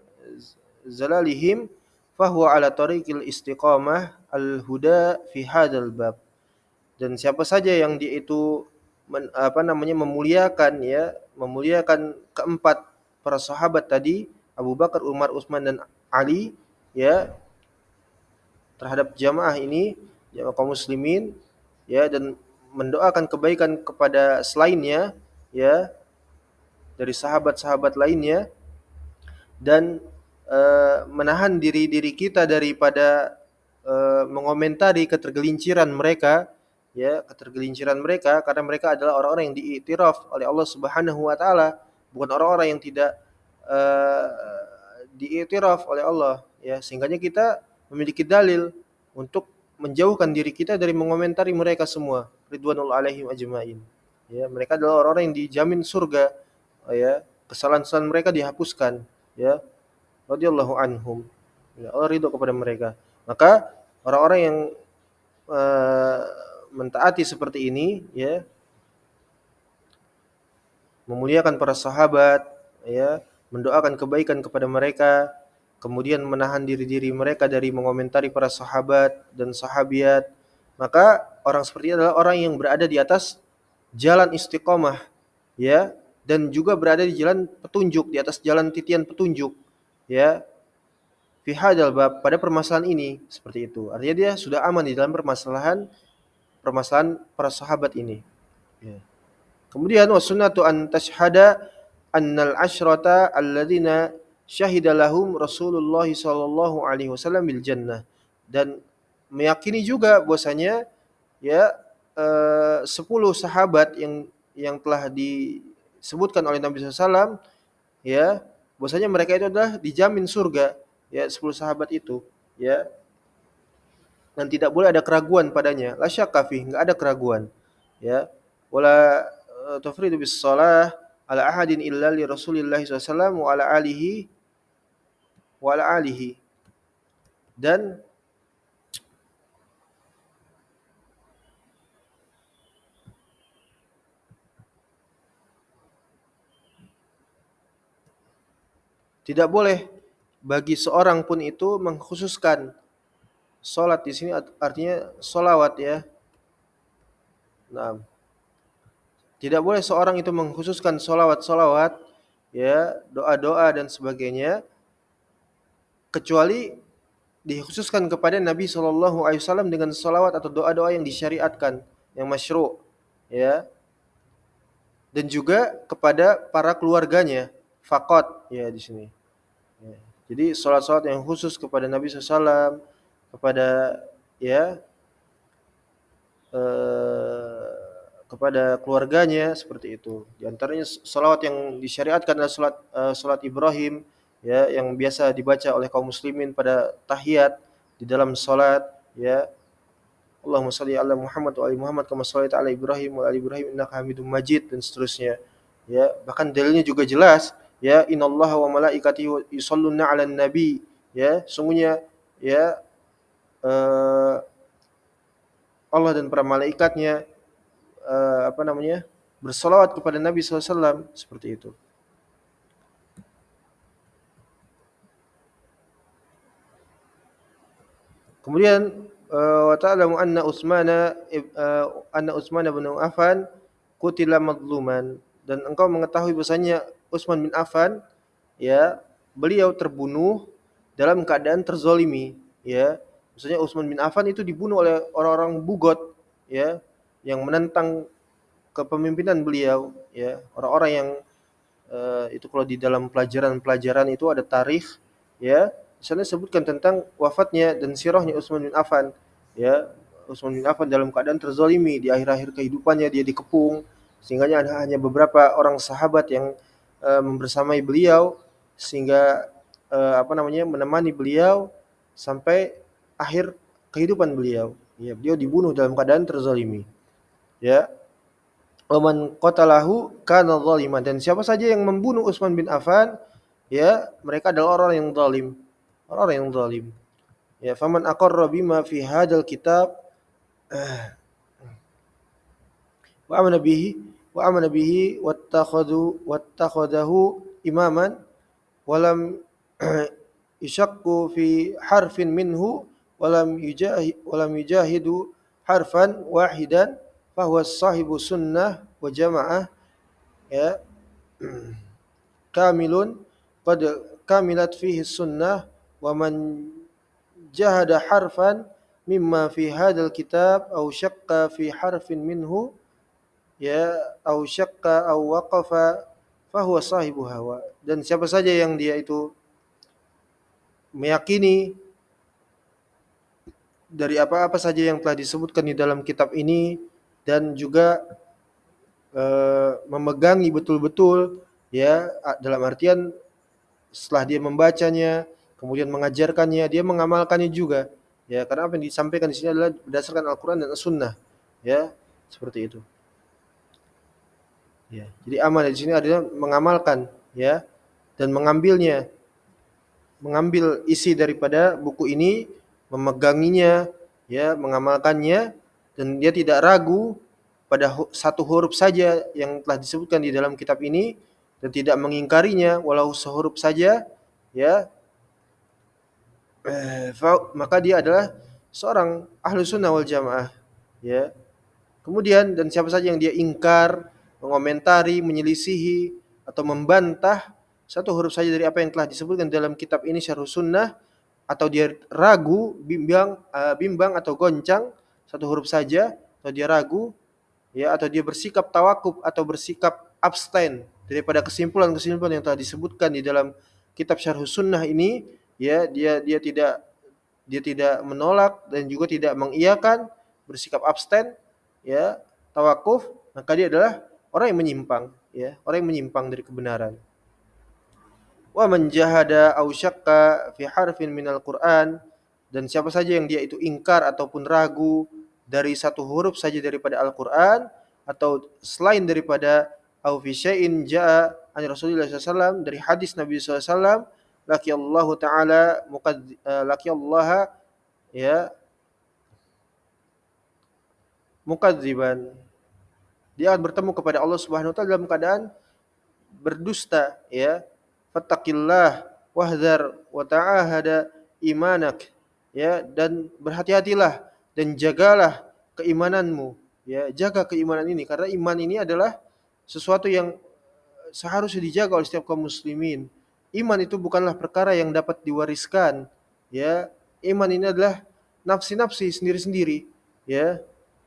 zalalihim fahuwa ala tariqil istiqamah al-huda fi hadzal bab. Dan siapa saja yang dia itu memuliakan, ya memuliakan keempat para sahabat tadi, Abu Bakar, Umar, Utsman dan Ali, ya terhadap jamaah ini, jamaah kaum muslimin, ya dan mendoakan kebaikan kepada selainnya, ya dari sahabat-sahabat lainnya, dan menahan diri kita daripada mengomentari ketergelinciran mereka, ya ketergelinciran mereka, karena mereka adalah orang-orang yang diiktiraf oleh Allah Subhanahu wa taala, bukan orang-orang yang tidak diiktiraf oleh Allah, ya sehingganya kita memiliki dalil untuk menjauhkan diri kita dari mengomentari mereka semua, ridwanul alaihim ajmain. Ya, mereka adalah orang-orang yang dijamin surga, ya kesalahan-kesalahan mereka dihapuskan, ya radhiyallahu anhum, ya Allah ridho kepada mereka. Maka orang-orang yang mentaati seperti ini, ya memuliakan para sahabat, ya mendoakan kebaikan kepada mereka, kemudian menahan diri-diri mereka dari mengomentari para sahabat dan sahabiat, maka orang seperti ini adalah orang yang berada di atas jalan istiqomah, ya dan juga berada di jalan petunjuk, di atas jalan titian petunjuk, ya fi hadzal bab, pada permasalahan ini, seperti itu. Artinya dia sudah aman di dalam permasalahan para sahabat ini. Ya. Kemudian wasunnatu an tashhada annal asyrata alladzina syahida lahum Rasulullah sallallahu alaihi wasallam bil jannah, dan meyakini juga bahwasanya ya 10 sahabat yang telah disebutkan oleh Nabi SAW, ya, bahwasanya mereka itu adalah dijamin surga, ya, 10 sahabat itu, ya, dan tidak boleh ada keraguan padanya, la syakka fi, enggak ada keraguan, ya. Wala tufridu bis shalah ala ahadin illa li Rasulillah SAW wa ala alihi, dan tidak boleh bagi seorang pun itu mengkhususkan salat di sini artinya solawat, ya. Nah, tidak boleh seorang itu mengkhususkan solawat-solawat, ya, doa-doa dan sebagainya, kecuali dikhususkan kepada Nabi Shallallahu Alaihi Wasallam dengan solawat atau doa-doa yang disyariatkan, yang masyru', ya, dan juga kepada para keluarganya, fakot, ya, di sini. Ya. Jadi salat-salat yang khusus kepada Nabi SAW, kepada, ya, eh, kepada keluarganya, seperti itu. Di antaranya salawat yang disyariatkan adalah salat Ibrahim, ya, yang biasa dibaca oleh kaum muslimin pada tahiyat di dalam salat, ya. Allahumma shalli ala Muhammad wa ali Muhammad kama shallaita ala Ibrahim wa ali Ibrahim innaka Hamidum Majid, dan seterusnya. Ya, bahkan dalilnya juga jelas, ya, innallaha wa malaikatahu yusholluna 'alan nabi, ya, sungguhnya, ya, eh, Allah dan para malaikatnya apa namanya? Bersolawat kepada Nabi SAW, seperti itu. Kemudian wa ta'lamu anna Utsman bin Affan qutila madluman, dan engkau mengetahui bahasanya Utsman bin Affan, ya, beliau terbunuh dalam keadaan terzolimi, ya. Maksudnya Utsman bin Affan itu dibunuh oleh orang-orang Bugot, ya, yang menentang kepemimpinan beliau, ya, orang-orang yang itu kalau di dalam pelajaran-pelajaran itu ada tarikh, ya, di sana disebutkan tentang wafatnya dan sirahnya Utsman bin Affan, ya. Utsman bin Affan dalam keadaan terzalimi, di akhir-akhir kehidupannya dia dikepung, sehingga hanya beberapa orang sahabat yang membersamai beliau, sehingga apa namanya, menemani beliau sampai akhir kehidupan beliau. Ya, beliau dibunuh dalam keadaan terzalimi, ya. Waman qatalahu kana zaliman, dan siapa saja yang membunuh Utsman bin Affan, ya, mereka adalah orang yang zalim, orang yang zalim. Ya, faman aqarra bima fi hadzal kitab wa amana bihi wattakhadahu imaman walam yashaqu fi harfin minhu walam yujahidu harfan wahidan fahuwa sahibu sunnah wa jamaah, ya, kamilun qad kamilat fihi sunnah wa man jahada harfan mimma fi hadzal kitab aw syaqqa fi harfin minhu, ya, aw syaqqa aw waqafa fahuwa sahibu hawa, dan siapa saja yang dia itu meyakini dari apa-apa saja yang telah disebutkan di dalam kitab ini, dan juga memegangi betul-betul, ya, dalam artian setelah dia membacanya, kemudian mengajarkannya, dia mengamalkannya juga, ya, karena apa yang disampaikan di sini adalah berdasarkan Al-Qur'an dan As-Sunnah, ya, seperti itu. Ya, jadi amal di sini adalah mengamalkan, ya, dan mengambil isi daripada buku ini, memeganginya, ya, mengamalkannya, dan dia tidak ragu pada satu huruf saja yang telah disebutkan di dalam kitab ini, dan tidak mengingkarinya walau sehuruf saja, ya, maka dia adalah seorang ahlu sunnah wal jamaah, ya. Kemudian, dan siapa saja yang dia ingkar, mengomentari, menyelisihi atau membantah satu huruf saja dari apa yang telah disebutkan dalam kitab ini Syarh Sunnah, atau dia ragu, bimbang atau goncang satu huruf saja, atau dia ragu, ya, atau dia bersikap tawakuf atau bersikap abstain daripada kesimpulan-kesimpulan yang telah disebutkan di dalam kitab Syarhus Sunnah ini, ya, dia tidak menolak dan juga tidak mengiyakan, bersikap abstain, ya, tawakuf, maka dia adalah orang yang menyimpang, ya, orang yang menyimpang dari kebenaran. Wa man jahada aw syakka fi harfin minal Qur'an, dan siapa saja yang dia itu ingkar ataupun ragu dari satu huruf saja daripada Al-Qur'an, atau selain daripada aw fi syai'in jaa an Rasulillah SAW, dari hadis Nabi SAW, laqiyallahu ta'ala laqiyallaha, ya, mukadziban, dia akan bertemu kepada Allah Subhanahu wa taala dalam keadaan berdusta, ya. Fattaqillah wahdhar wa ta'ahada imanak, ya, dan berhati-hatilah dan jagalah keimananmu, ya, jaga keimanan ini, karena iman ini adalah sesuatu yang seharusnya dijaga oleh setiap kaum muslimin. Iman itu bukanlah perkara yang dapat diwariskan, ya. Iman ini adalah nafsi-nafsi sendiri-sendiri, ya.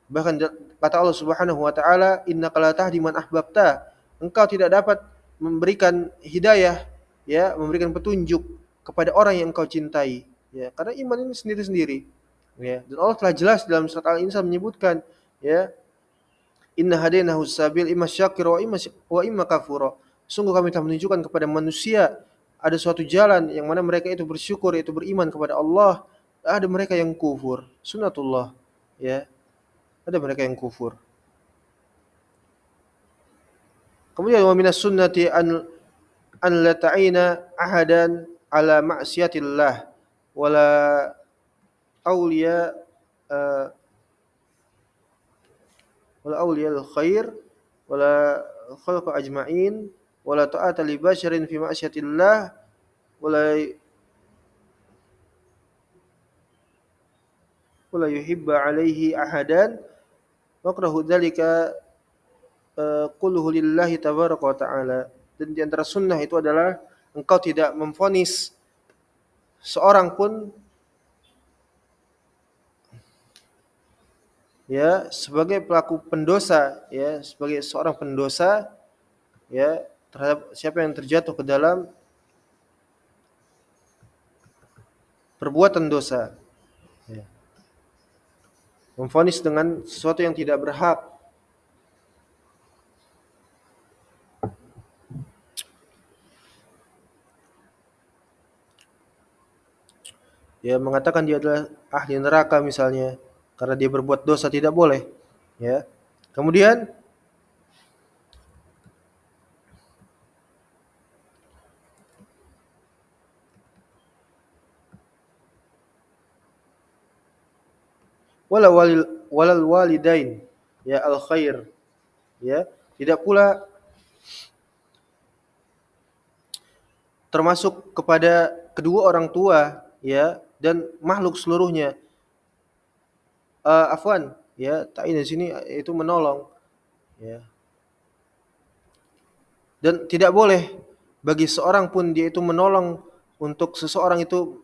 Bahkan kata Allah Subhanahu wa taala, innaka la tahdi man ahbabta, engkau tidak dapat memberikan hidayah, ya, memberikan petunjuk kepada orang yang engkau cintai, ya, karena iman ini sendiri-sendiri, ya. Dan Allah telah jelas dalam surat Al-Insan menyebutkan, ya, inna hadainahu sabil imma syakir wa imma kafura, sungguh kami telah menunjukkan kepada manusia ada suatu jalan yang mana mereka itu bersyukur, yaitu beriman kepada Allah, ada mereka yang kufur, sunnatullah, ya, ada mereka yang kufur. Kemudian wa minas sunnati an la ta'ina ahadan ala ma'siyatillah wala awliya uh, wala awliya al-khair wala khalqa ajma'in wala ta'ata li basharin fi ma'siyatillah wala yuhibba alaihi ahadan waqrahu dzalika qulhu lillahi tabaraka wa ta'ala. Dan di antara sunnah itu adalah engkau tidak memvonis seorang pun, ya, sebagai pelaku pendosa, ya, sebagai seorang pendosa, ya, terhadap siapa yang terjatuh ke dalam perbuatan dosa, ya. Memvonis dengan sesuatu yang tidak berhak, ya, mengatakan dia adalah ahli neraka misalnya karena dia berbuat dosa, tidak boleh, ya. Kemudian walal walidain, ya, al khair, ya, tidak pula termasuk kepada kedua orang tua, ya, dan makhluk seluruhnya. Afwan, ya, ta'in di sini itu menolong, ya. Dan tidak boleh bagi seorang pun dia itu menolong untuk seseorang itu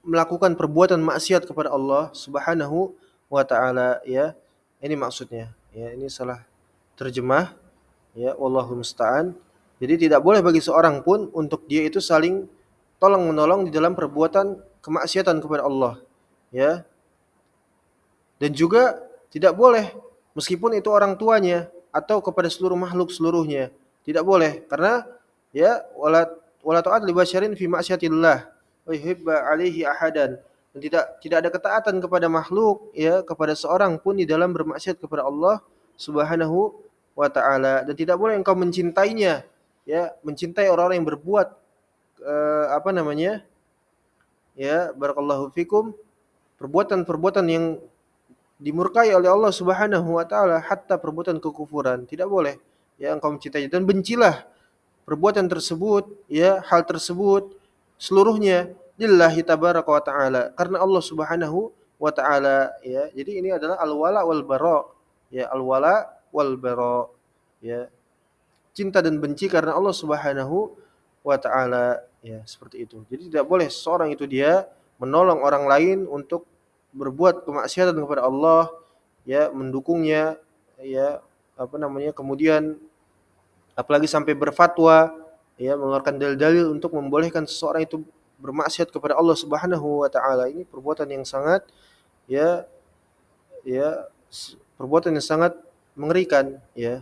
melakukan perbuatan maksiat kepada Allah Subhanahu wa taala, ya. Ini maksudnya, ya, ini salah terjemah, ya, wallahu musta'an. Jadi tidak boleh bagi seorang pun untuk dia itu saling tolong menolong di dalam perbuatan kemaksiatan kepada Allah, ya. Dan juga tidak boleh meskipun itu orang tuanya atau kepada seluruh makhluk seluruhnya. Tidak boleh, karena, ya, wala ta'at li basyarin fi ma'siyatillah wa yuhibba alaihi ahadan. Dan tidak ada ketaatan kepada makhluk, ya, kepada seorang pun di dalam bermaksiat kepada Allah Subhanahu wa taala. Dan tidak boleh engkau mencintainya, ya, mencintai orang-orang yang berbuat apa namanya? Ya, barakallahu fikum, perbuatan-perbuatan yang dimurkai oleh Allah Subhanahu wa taala, hatta perbuatan kekufuran, tidak boleh, ya, engkau mencintai. Dan bencilah perbuatan tersebut, ya, hal tersebut seluruhnya lillahi tabaraka wa taala, karena Allah Subhanahu wa taala, ya. Jadi ini adalah al-wala wal bara, ya, al-wala wal bara, ya, cinta dan benci karena Allah Subhanahu wa taala, ya, seperti itu. Jadi tidak boleh seorang itu dia menolong orang lain untuk berbuat kemaksiatan kepada Allah, ya, mendukungnya, ya kemudian apalagi sampai berfatwa, ya, mengeluarkan dalil-dalil untuk membolehkan seseorang itu bermaksiat kepada Allah Subhanahu wa taala. Ini perbuatan yang sangat, ya perbuatan yang sangat mengerikan, ya.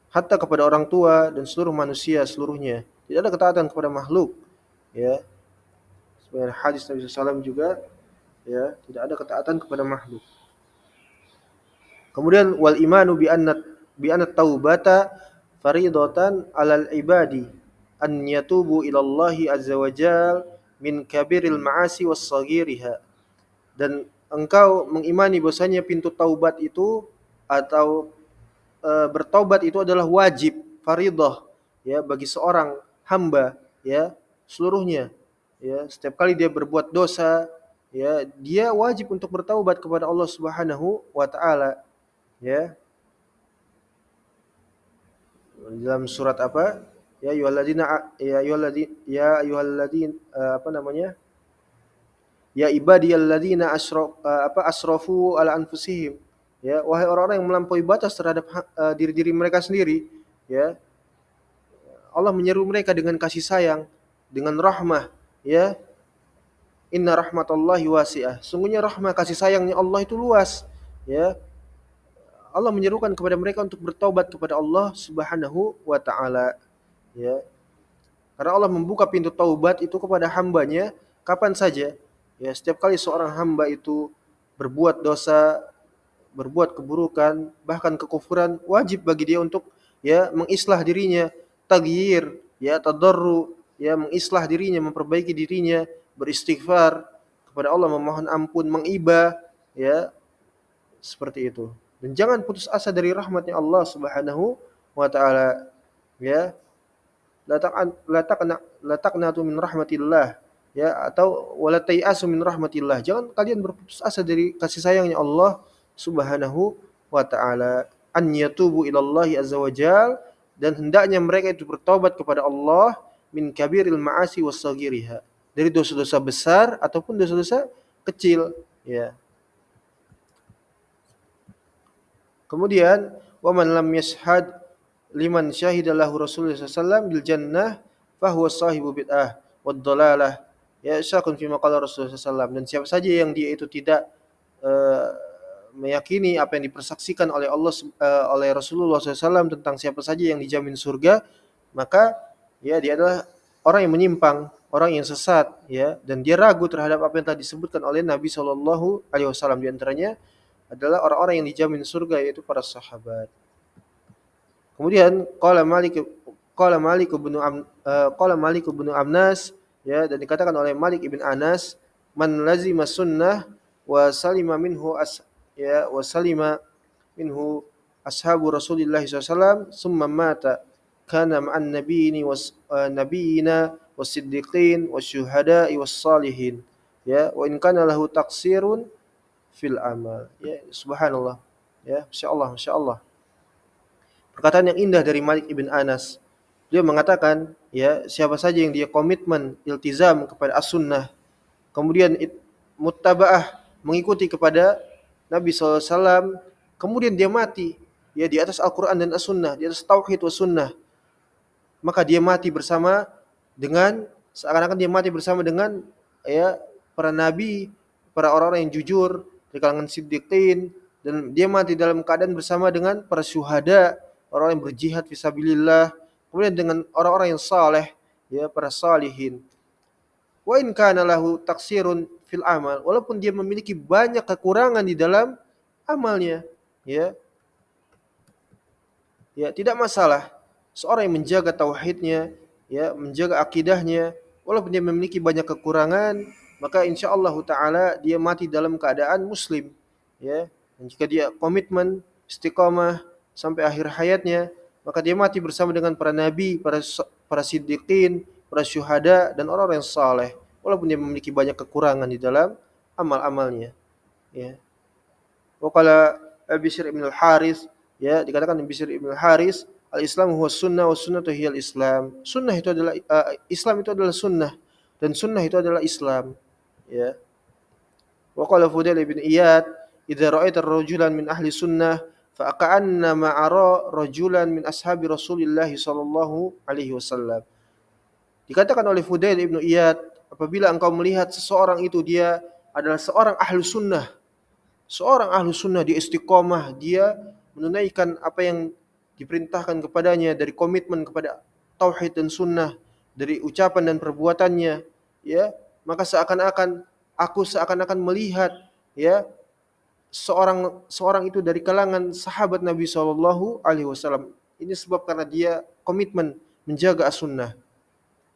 Hatta kepada orang tua dan seluruh manusia seluruhnya. Tidak ada ketaatan kepada makhluk, ya. Sebenarnya hadis Nabi SAW juga, ya, tidak ada ketaatan kepada makhluk. Kemudian wal imanu bi anna taubata faridatan 'alal ibadi an yatubu ila Allah azza wa jal min kabiril ma'asi was saghiriha. Dan engkau mengimani bahwasanya pintu taubat itu atau bertaubat itu adalah wajib, faridah, ya, bagi seorang hamba, ya, seluruhnya, ya, setiap kali dia berbuat dosa, ya, dia wajib untuk bertaubat kepada Allah Subhanahu wa taala, ya. Dalam surat apa? Ya ayyuhalladzina apa namanya? Ya ibadiyalladzina asrafu ala anfusihim. Ya, wahai orang-orang yang melampaui batas terhadap diri-diri mereka sendiri, ya. Allah menyeru mereka dengan kasih sayang, dengan rahmah, ya. Inna rahmatallahi wasi'ah. Sungguhnya rahmah kasih sayangnya Allah itu luas, ya. Allah menyerukan kepada mereka untuk bertobat kepada Allah Subhanahu wa taala, ya. Karena Allah membuka pintu taubat itu kepada hambanya kapan saja. Ya, setiap kali seorang hamba itu berbuat dosa, berbuat keburukan, bahkan kekufuran, wajib bagi dia untuk, ya, mengislah dirinya, taghyir, ya, tadarru, ya, mengislah dirinya, memperbaiki dirinya, beristighfar kepada Allah, memohon ampun, mengibah, ya, seperti itu. Dan jangan putus asa dari rahmatnya Allah Subhanahu wa taala, ya. La taqnatu min rahmatillah, ya, atau wala tayasu min rahmatillah. Jangan kalian berputus asa dari kasih sayangnya Allah Subhanahu wa taala. An yatubu ilallahi azza wajal, dan hendaknya mereka itu bertobat kepada Allah min kabiril ma'asi was saghiriha, dari dosa-dosa besar ataupun dosa-dosa kecil, ya. Kemudian wa man lam yashhad liman syahida lahu Rasulullah SAW bil jannah fahuwa sahibu bid'ah wad dalalah, ya, syakun fi maqala Rasulullah SAW. Dan siapa saja yang dia itu tidak uh, meyakini apa yang dipersaksikan oleh Allah oleh Rasulullah SAW tentang siapa saja yang dijamin surga, maka, ya, dia adalah orang yang menyimpang, orang yang sesat, ya, dan dia ragu terhadap apa yang telah disebutkan oleh Nabi SAW. Di antaranya adalah orang-orang yang dijamin surga, yaitu para sahabat. Kemudian qala Malik bin Amnas, ya, dan dikatakan oleh Malik ibn Anas, man lazima sunnah wa salima minhu ashabu Rasulillah SAW summa mata kana ma'an nabiyina was-siddiqin wasyuhada'i was-salihin, ya, wa in kana lahu taqsirun fil amal, ya, subhanallah, ya, masyaallah. Perkataan yang indah dari Malik ibn Anas. Dia mengatakan, ya, siapa saja yang dia komitmen iltizam kepada as-sunnah, kemudian muttaba'ah, mengikuti kepada Nabi SAW, kemudian dia mati, ya, di atas Al-Quran dan as-sunnah, di atas tauhid was sunnah, maka dia mati bersama dengan, seakan-akan dia mati bersama dengan, ya, para nabi, para orang-orang yang jujur dari kalangan siddiqin, dan dia mati dalam keadaan bersama dengan para syuhada, orang yang berjihad fisabilillah, kemudian dengan orang-orang yang saleh, ya, para salihin. Wa in kana lahu taksirun fil amal, walaupun dia memiliki banyak kekurangan di dalam amalnya, ya, ya, tidak masalah. Seorang yang menjaga tauhidnya, ya, menjaga akidahnya, walaupun dia memiliki banyak kekurangan, maka insyaallah taala dia mati dalam keadaan muslim, ya. Dan jika dia komitmen istiqamah sampai akhir hayatnya, maka dia mati bersama dengan para nabi, para siddiqin, para syuhada, dan orang-orang yang saleh, walaupun dia memiliki banyak kekurangan di dalam amal-amalnya, ya. Waqala Bishr ibn al-Haris, ya, dikatakan Bishr ibn al-Haris, al-Islam huwa sunnah wa sunnatu hiyal Islam. Sunnah itu adalah Islam itu adalah sunnah, dan sunnah itu adalah Islam, ya. Waqala Fudail ibn Iyad, idza ra'aita rajulan min ahli sunnah fa ka'anna ma'ara rajulan min ashabi Rasulillah sallallahu alaihi wasallam. Dikatakan oleh Fudail ibnu Iyad, apabila engkau melihat seseorang itu dia adalah seorang ahlu sunnah, seorang ahlu sunnah, dia istiqomah, dia menunaikan apa yang diperintahkan kepadanya dari komitmen kepada tauhid dan sunnah, dari ucapan dan perbuatannya, ya, maka seakan-akan melihat, ya, seorang seorang itu dari kalangan sahabat Nabi Shallallahu Alaihi Wasallam. Ini sebab karena dia komitmen menjaga as-sunnah.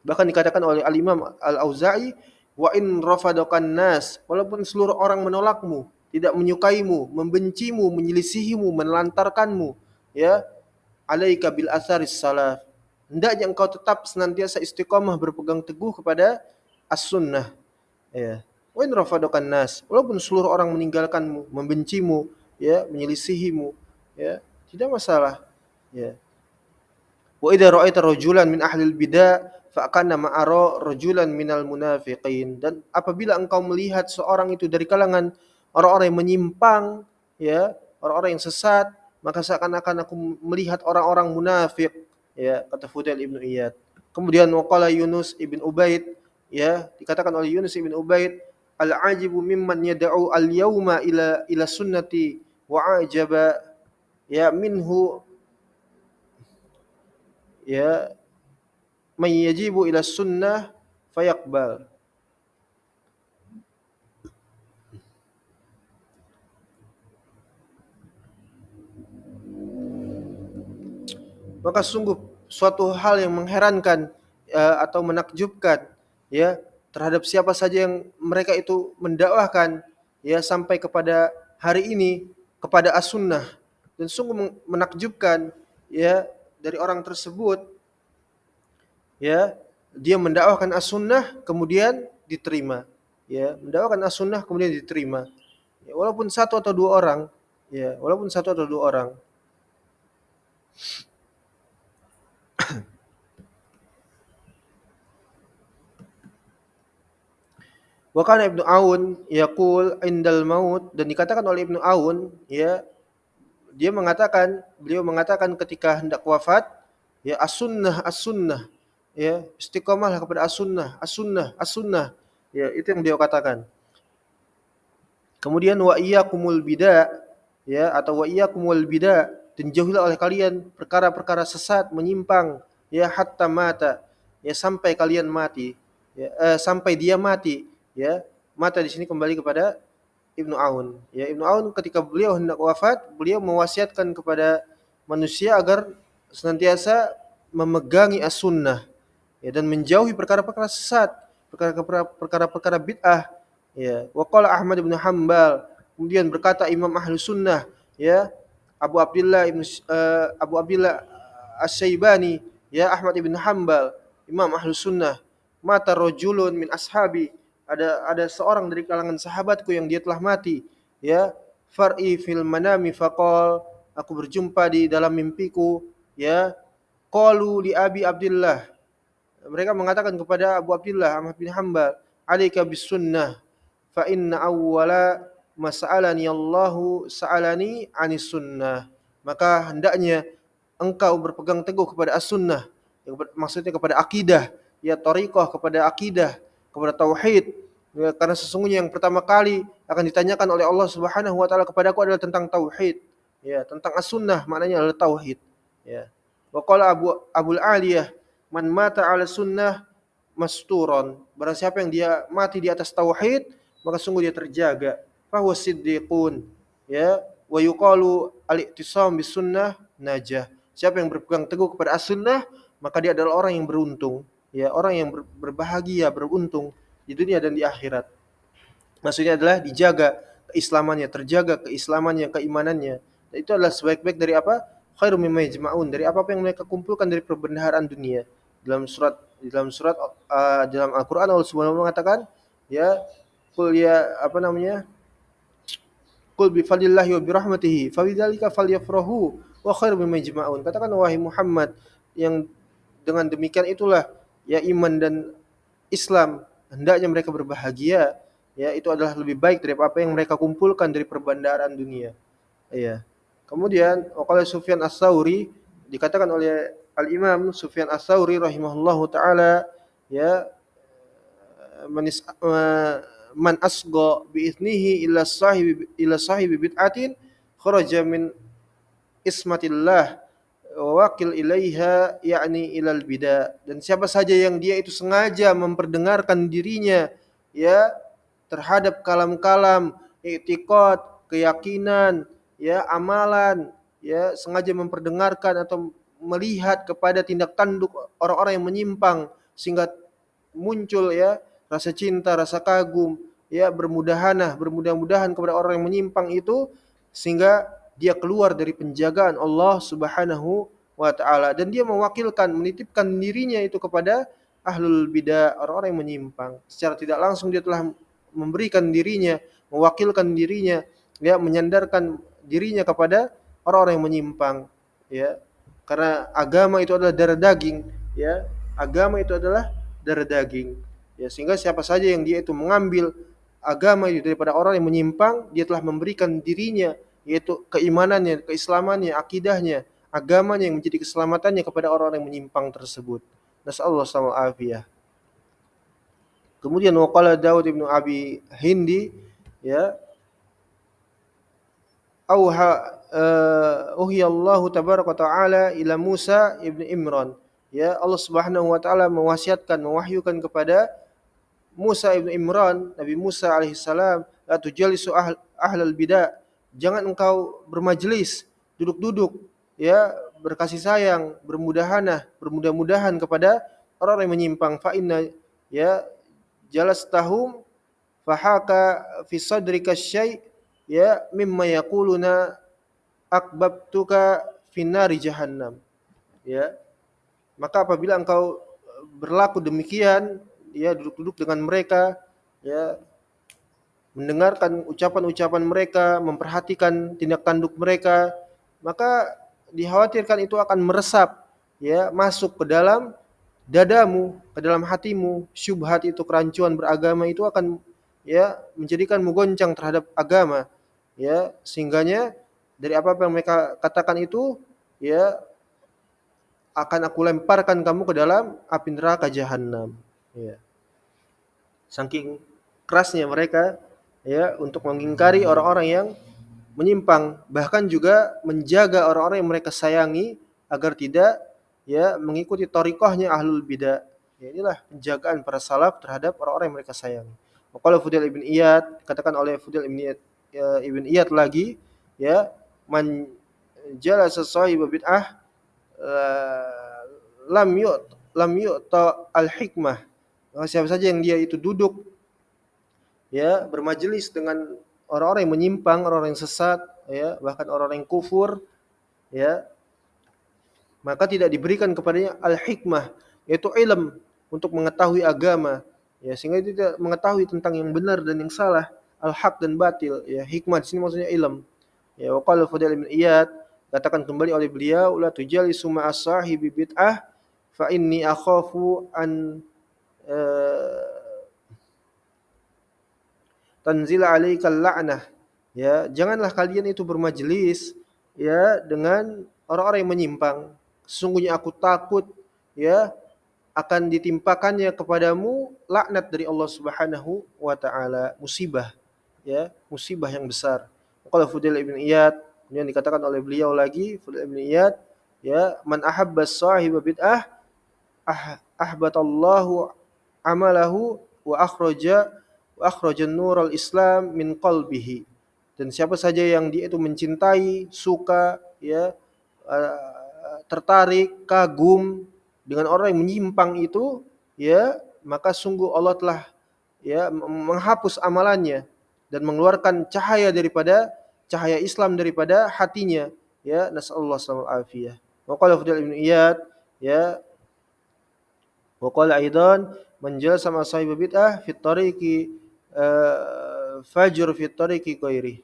Bahkan dikatakan oleh Al-Imam Al-Auza'i, wa in rafadakan nas, walaupun seluruh orang menolakmu, tidak menyukaimu, membencimu, menyelisihimu, menelantarkanmu, ya, alaika bil atharis salaf. Hendaknya engkau tetap senantiasa istiqamah berpegang teguh kepada as-sunnah, ya. Wa in rafadakan nas, walaupun seluruh orang meninggalkanmu, membencimu, ya, menyelisihimu, ya, tidak masalah, ya. Wa idza ra'aita rajulan min ahlil bidah fa'kanna ma'ara rajulan minal munafiqin. Dan apabila engkau melihat seorang itu dari kalangan orang-orang yang menyimpang, ya, orang-orang yang sesat, maka seakan-akan aku melihat orang-orang munafik, ya, kata Fudail ibnu Iyad. Kemudian waqala Yunus ibn Ubaid, ya, dikatakan oleh Yunus ibn Ubaid, al-ajibu mimman yad'u al-yawma ila sunnati wa ajaba, ya, minhu, ya, man yajibu ila sunnah fayaqbal. Maka sungguh suatu hal yang mengherankan, atau menakjubkan, ya, terhadap siapa saja yang mereka itu mendakwahkan, ya, sampai kepada hari ini kepada as-sunnah, dan sungguh menakjubkan, ya, dari orang tersebut, ya, dia mendakwahkan as-sunnah kemudian diterima, ya, mendakwahkan as-sunnah kemudian diterima, ya, walaupun satu atau dua orang, ya, walaupun satu atau dua orang. Wa kana Ibnu Aun yaqul indal maut, dan dikatakan oleh Ibnu Aun, ya, beliau mengatakan ketika hendak wafat, ya, as-sunnah as-sunnah, ya, istiqomahlah kepada as-sunnah as-sunnah as-sunnah, ya, itu yang beliau katakan. Kemudian wa iyyakumul bida', ya, atau wa iyyakumul bida', dan jauhilah oleh kalian perkara-perkara sesat menyimpang, ya, hatta mata, ya, sampai kalian mati, ya, sampai dia mati, ya. Mata di sini kembali kepada Ibnu Aun. Ya, Ibnu Aun ketika beliau hendak wafat, beliau mewasiatkan kepada manusia agar senantiasa memegangi as-sunnah, ya, dan menjauhi perkara-perkara sesat, perkara-perkara bid'ah, ya. Wa qala Ahmad bin Hanbal, kemudian berkata Imam Ahlus Sunnah, ya, Abu Abdullah Asy-Syaibani, ya, Ahmad ibn Hanbal, Imam Ahlus Sunnah, mata rajulun min ashabi, ada seorang dari kalangan sahabatku yang dia telah mati, ya, far'i fil manami faqal, aku berjumpa di dalam mimpiku, ya, qalu li Abi Abdullah, mereka mengatakan kepada Abu Abdullah Ahmad bin Hanbal, alaika bis sunnah fa inna awwala mas'alani Allahu sa'alani anis sunnah. Maka hendaknya engkau berpegang teguh kepada as-sunnah, maksudnya kepada akidah, ya, thariqah, kepada akidah, kepada tauhid, ya, karena sesungguhnya yang pertama kali akan ditanyakan oleh Allah Subhanahu wa taala kepadaku adalah tentang tauhid, ya, tentang as-sunnah, maknanya adalah tauhid, ya. Wa qala Abul Aliyah, man mata 'ala sunnah masturon, barang siapa yang dia mati di atas tauhid, maka sungguh dia terjaga. Fa huwa siddiqun, ya, wa yuqalu al-i'tisam bis sunnah najah. Siapa yang berpegang teguh kepada as-sunnah, maka dia adalah orang yang beruntung, ya, orang yang berbahagia, beruntung di dunia dan di akhirat. Maksudnya adalah dijaga keislamannya, terjaga keislamannya, keimanannya. Dan itu adalah sebaik-baik dari apa? Khairum mimma yajma'un, dari apa yang mereka kumpulkan dari perbendaharaan dunia. Dalam Al-Qur'an Allah Subhanahu wa mengatakan, ya, qul, ya, apa namanya? Qul bi fadlillahi wa bi rahmatihi fabidzalika falyafrahu wa khairum mimma yajma'un. Katakan wahai Muhammad, yang dengan demikian itulah, ya, iman dan Islam hendaknya mereka berbahagia, ya, itu adalah lebih baik dari apa yang mereka kumpulkan dari perbendaharaan dunia. Iya. Kemudian waqala Sufyan Ats-Tsauri, dikatakan oleh Al-Imam Sufyan Ats-Tsauri rahimahullahu taala, ya, man asgha bi ithnihi ila sahibi bid'atin kharaja min ismatillah wa wakil ilaiha yakni ilal bida. Dan siapa saja yang dia itu sengaja memperdengarkan dirinya, ya, terhadap kalam-kalam i'tiqad, keyakinan, ya, amalan, ya, sengaja memperdengarkan atau melihat kepada tindak tanduk orang-orang yang menyimpang sehingga muncul, ya, rasa cinta, rasa kagum, ya, bermudah-mudahan kepada orang yang menyimpang itu, sehingga dia keluar dari penjagaan Allah Subhanahu wa taala, dan dia mewakilkan, menitipkan dirinya itu kepada ahlul bidah, orang-orang yang menyimpang. Secara tidak langsung dia telah memberikan dirinya, mewakilkan dirinya, ya, menyandarkan dirinya kepada orang-orang yang menyimpang, ya. Karena agama itu adalah darah daging, ya. Agama itu adalah darah daging. Ya, sehingga siapa saja yang dia itu mengambil agama itu daripada orang yang menyimpang, dia telah memberikan dirinya, yaitu keimanannya, keislamannya, akidahnya, agamanya yang menjadi keselamatannya kepada orang-orang yang menyimpang tersebut. Nasallahu alaihi. Kemudian waqala Daud ibnu Abi Hindi, ya, auha uhiyallahu tabaraka taala ila Musa ibnu Imran. Ya, Allah Subhanahu wa taala mewasiatkan, mewahyukan kepada Musa ibnu Imran, Nabi Musa alaihissalam, la tujalisu ahlal bidah, jangan engkau bermajelis, duduk-duduk, ya, berkasih sayang, bermudah-mudahan kepada orang yang menyimpang. Fa inna, ya, jalastahum fahaka fi sadrika syai', ya, mimma yaquluna akbabtuka finari jahannam. Ya, maka apabila engkau berlaku demikian, ya, duduk-duduk dengan mereka, ya, mendengarkan ucapan-ucapan mereka, memperhatikan tindak tanduk mereka, maka dikhawatirkan itu akan meresap, ya, masuk ke dalam dadamu, ke dalam hatimu. Syubhat itu, kerancuan beragama itu akan, ya, menjadikanmu goncang terhadap agama, ya, sehingganya dari apa-apa yang mereka katakan itu, ya, akan aku lemparkan kamu ke dalam api neraka jahanam. Ya. Saking kerasnya mereka, ya, untuk mengingkari orang-orang yang menyimpang, bahkan juga menjaga orang-orang yang mereka sayangi agar tidak, ya, mengikuti thariqahnya ahlul bidah. Ya, inilah penjagaan para salaf terhadap orang-orang yang mereka sayangi. Maka Fudail ibn Iyad, katakan oleh Fudail ibn Iyad, ya, ibn Iyad lagi, ya, man jalasa sahiba bid'ah lam yu'ta al-hikmah. Siapa saja yang dia itu duduk, ya, bermajelis dengan orang-orang yang menyimpang, orang-orang yang sesat, ya, bahkan orang-orang yang kufur, ya, maka tidak diberikan kepadanya al-hikmah, yaitu ilm untuk mengetahui agama, ya, sehingga dia tidak mengetahui tentang yang benar dan yang salah, al-haq dan batil, ya. Hikmah di sini maksudnya ilm. Ya, waqala Fudail bin Iyad, katakan kembali oleh beliau, la tujalisu ma'as sahibi bid'ah fa inni akhafu an tanzila alaikal la'nah. Ya, janganlah kalian itu bermajelis, ya, dengan orang-orang yang menyimpang. Sesungguhnya aku takut, ya, akan ditimpakannya kepadamu laknat dari Allah Subhanahu wa taala, musibah, ya, musibah yang besar. Qala Fudail ibn Iyad, kemudian dikatakan oleh beliau lagi, Fudail ibn Iyad, ya, man ahabba sahiba bid'ah ahbatallahu amalahu wa akhraja nural Islam min qalbihi. Dan siapa saja yang dia itu mencintai, suka, ya, tertarik, kagum dengan orang yang menyimpang itu, ya, maka sungguh Allah telah, ya, menghapus amalannya dan mengeluarkan cahaya Islam daripada hatinya, ya. Nasallallahu alaihi wasallam. Wa qala Fudail ibn Iyad, ya, wa qala aidan man jalasa ma sahib bid'ah fi tariqi fajr fi tariqi ghairi.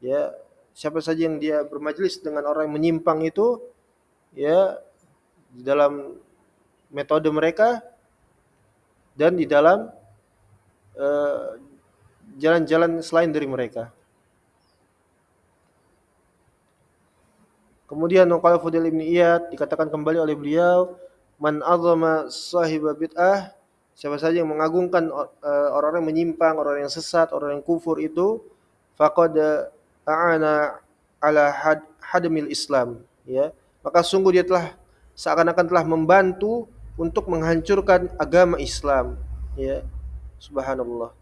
Ya, siapa saja yang dia bermajlis dengan orang yang menyimpang itu, ya, di dalam metode mereka dan di dalam jalan-jalan selain dari mereka. Kemudian qala Fudail bin Iyad, dikatakan kembali oleh beliau, man azama sahiba bid'ah, siapa saja yang mengagungkan orang-orang yang menyimpang, orang yang sesat, orang yang kufur itu, faqad a'ana ala hadmil Islam, ya. Maka sungguh dia telah seakan-akan telah membantu untuk menghancurkan agama Islam, ya. Subhanallah.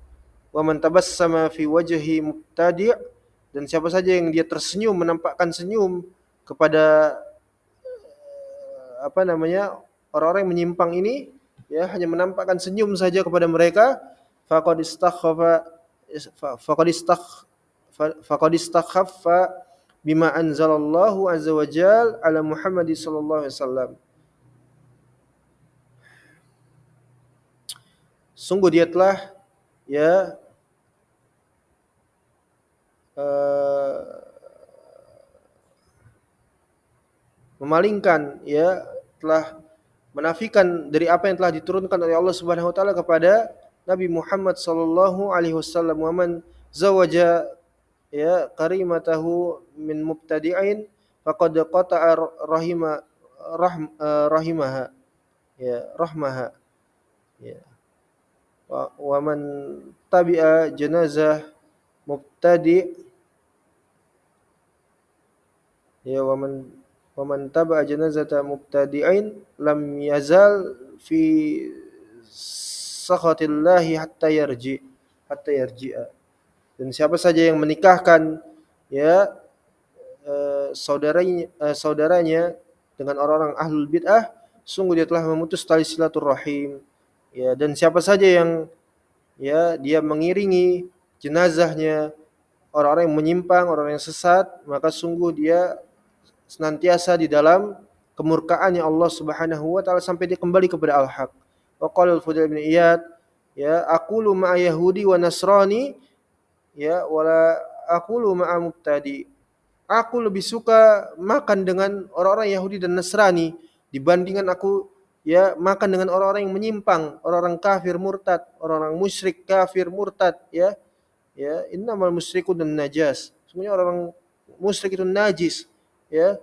Wa man tabassama fi wajhi mubtadi', dan siapa saja yang dia tersenyum, menampakkan senyum kepada orang-orang yang menyimpang ini, ya, hanya menampakkan senyum saja kepada mereka, faqad istakhaffa faqad istakh faqad istakhaffa bima anzalallahu azza wa jal ala Muhammad sallallahu alaihi wasallam. Sungguh dia telah, ya, uh, memalingkan, ya, telah menafikan dari apa yang telah diturunkan oleh Allah Subhanahu wa taala kepada Nabi Muhammad sallallahu alaihi wasallam. Wa man zawaja, ya, karimatahu min mubtadi'in faqad qata'a rahimaha, ya, rahmaha, ya. Wa man tabi'a janazah mubtadi', ya, wa man tabi'a janazata mubtadi'in lam yazal fi sakhatillahi hatta yarji'a. Dan siapa saja yang menikahkan, ya, saudaranya dengan orang-orang ahlul bid'ah, sungguh dia telah memutus tali silaturahim, ya. Dan siapa saja yang, ya, dia mengiringi jenazahnya orang-orang yang menyimpang, orang yang sesat, maka sungguh dia senantiasa di dalam kemurkaannya Allah Subhanahu wa taala sampai dia kembali kepada al-haq. Wa qala al-Fudail bin Iyad, ya, aqulu ma'a yahudi wa nasrani, ya, wala aqulu ma'a mubtadi. Aku lebih suka makan dengan orang-orang Yahudi dan Nasrani dibandingkan aku, ya, makan dengan orang-orang yang menyimpang, orang-orang kafir murtad, orang-orang musyrik kafir murtad, ya. Ya, innamal musyrikun najas. Sebenarnya orang musyrik itu najis, ya.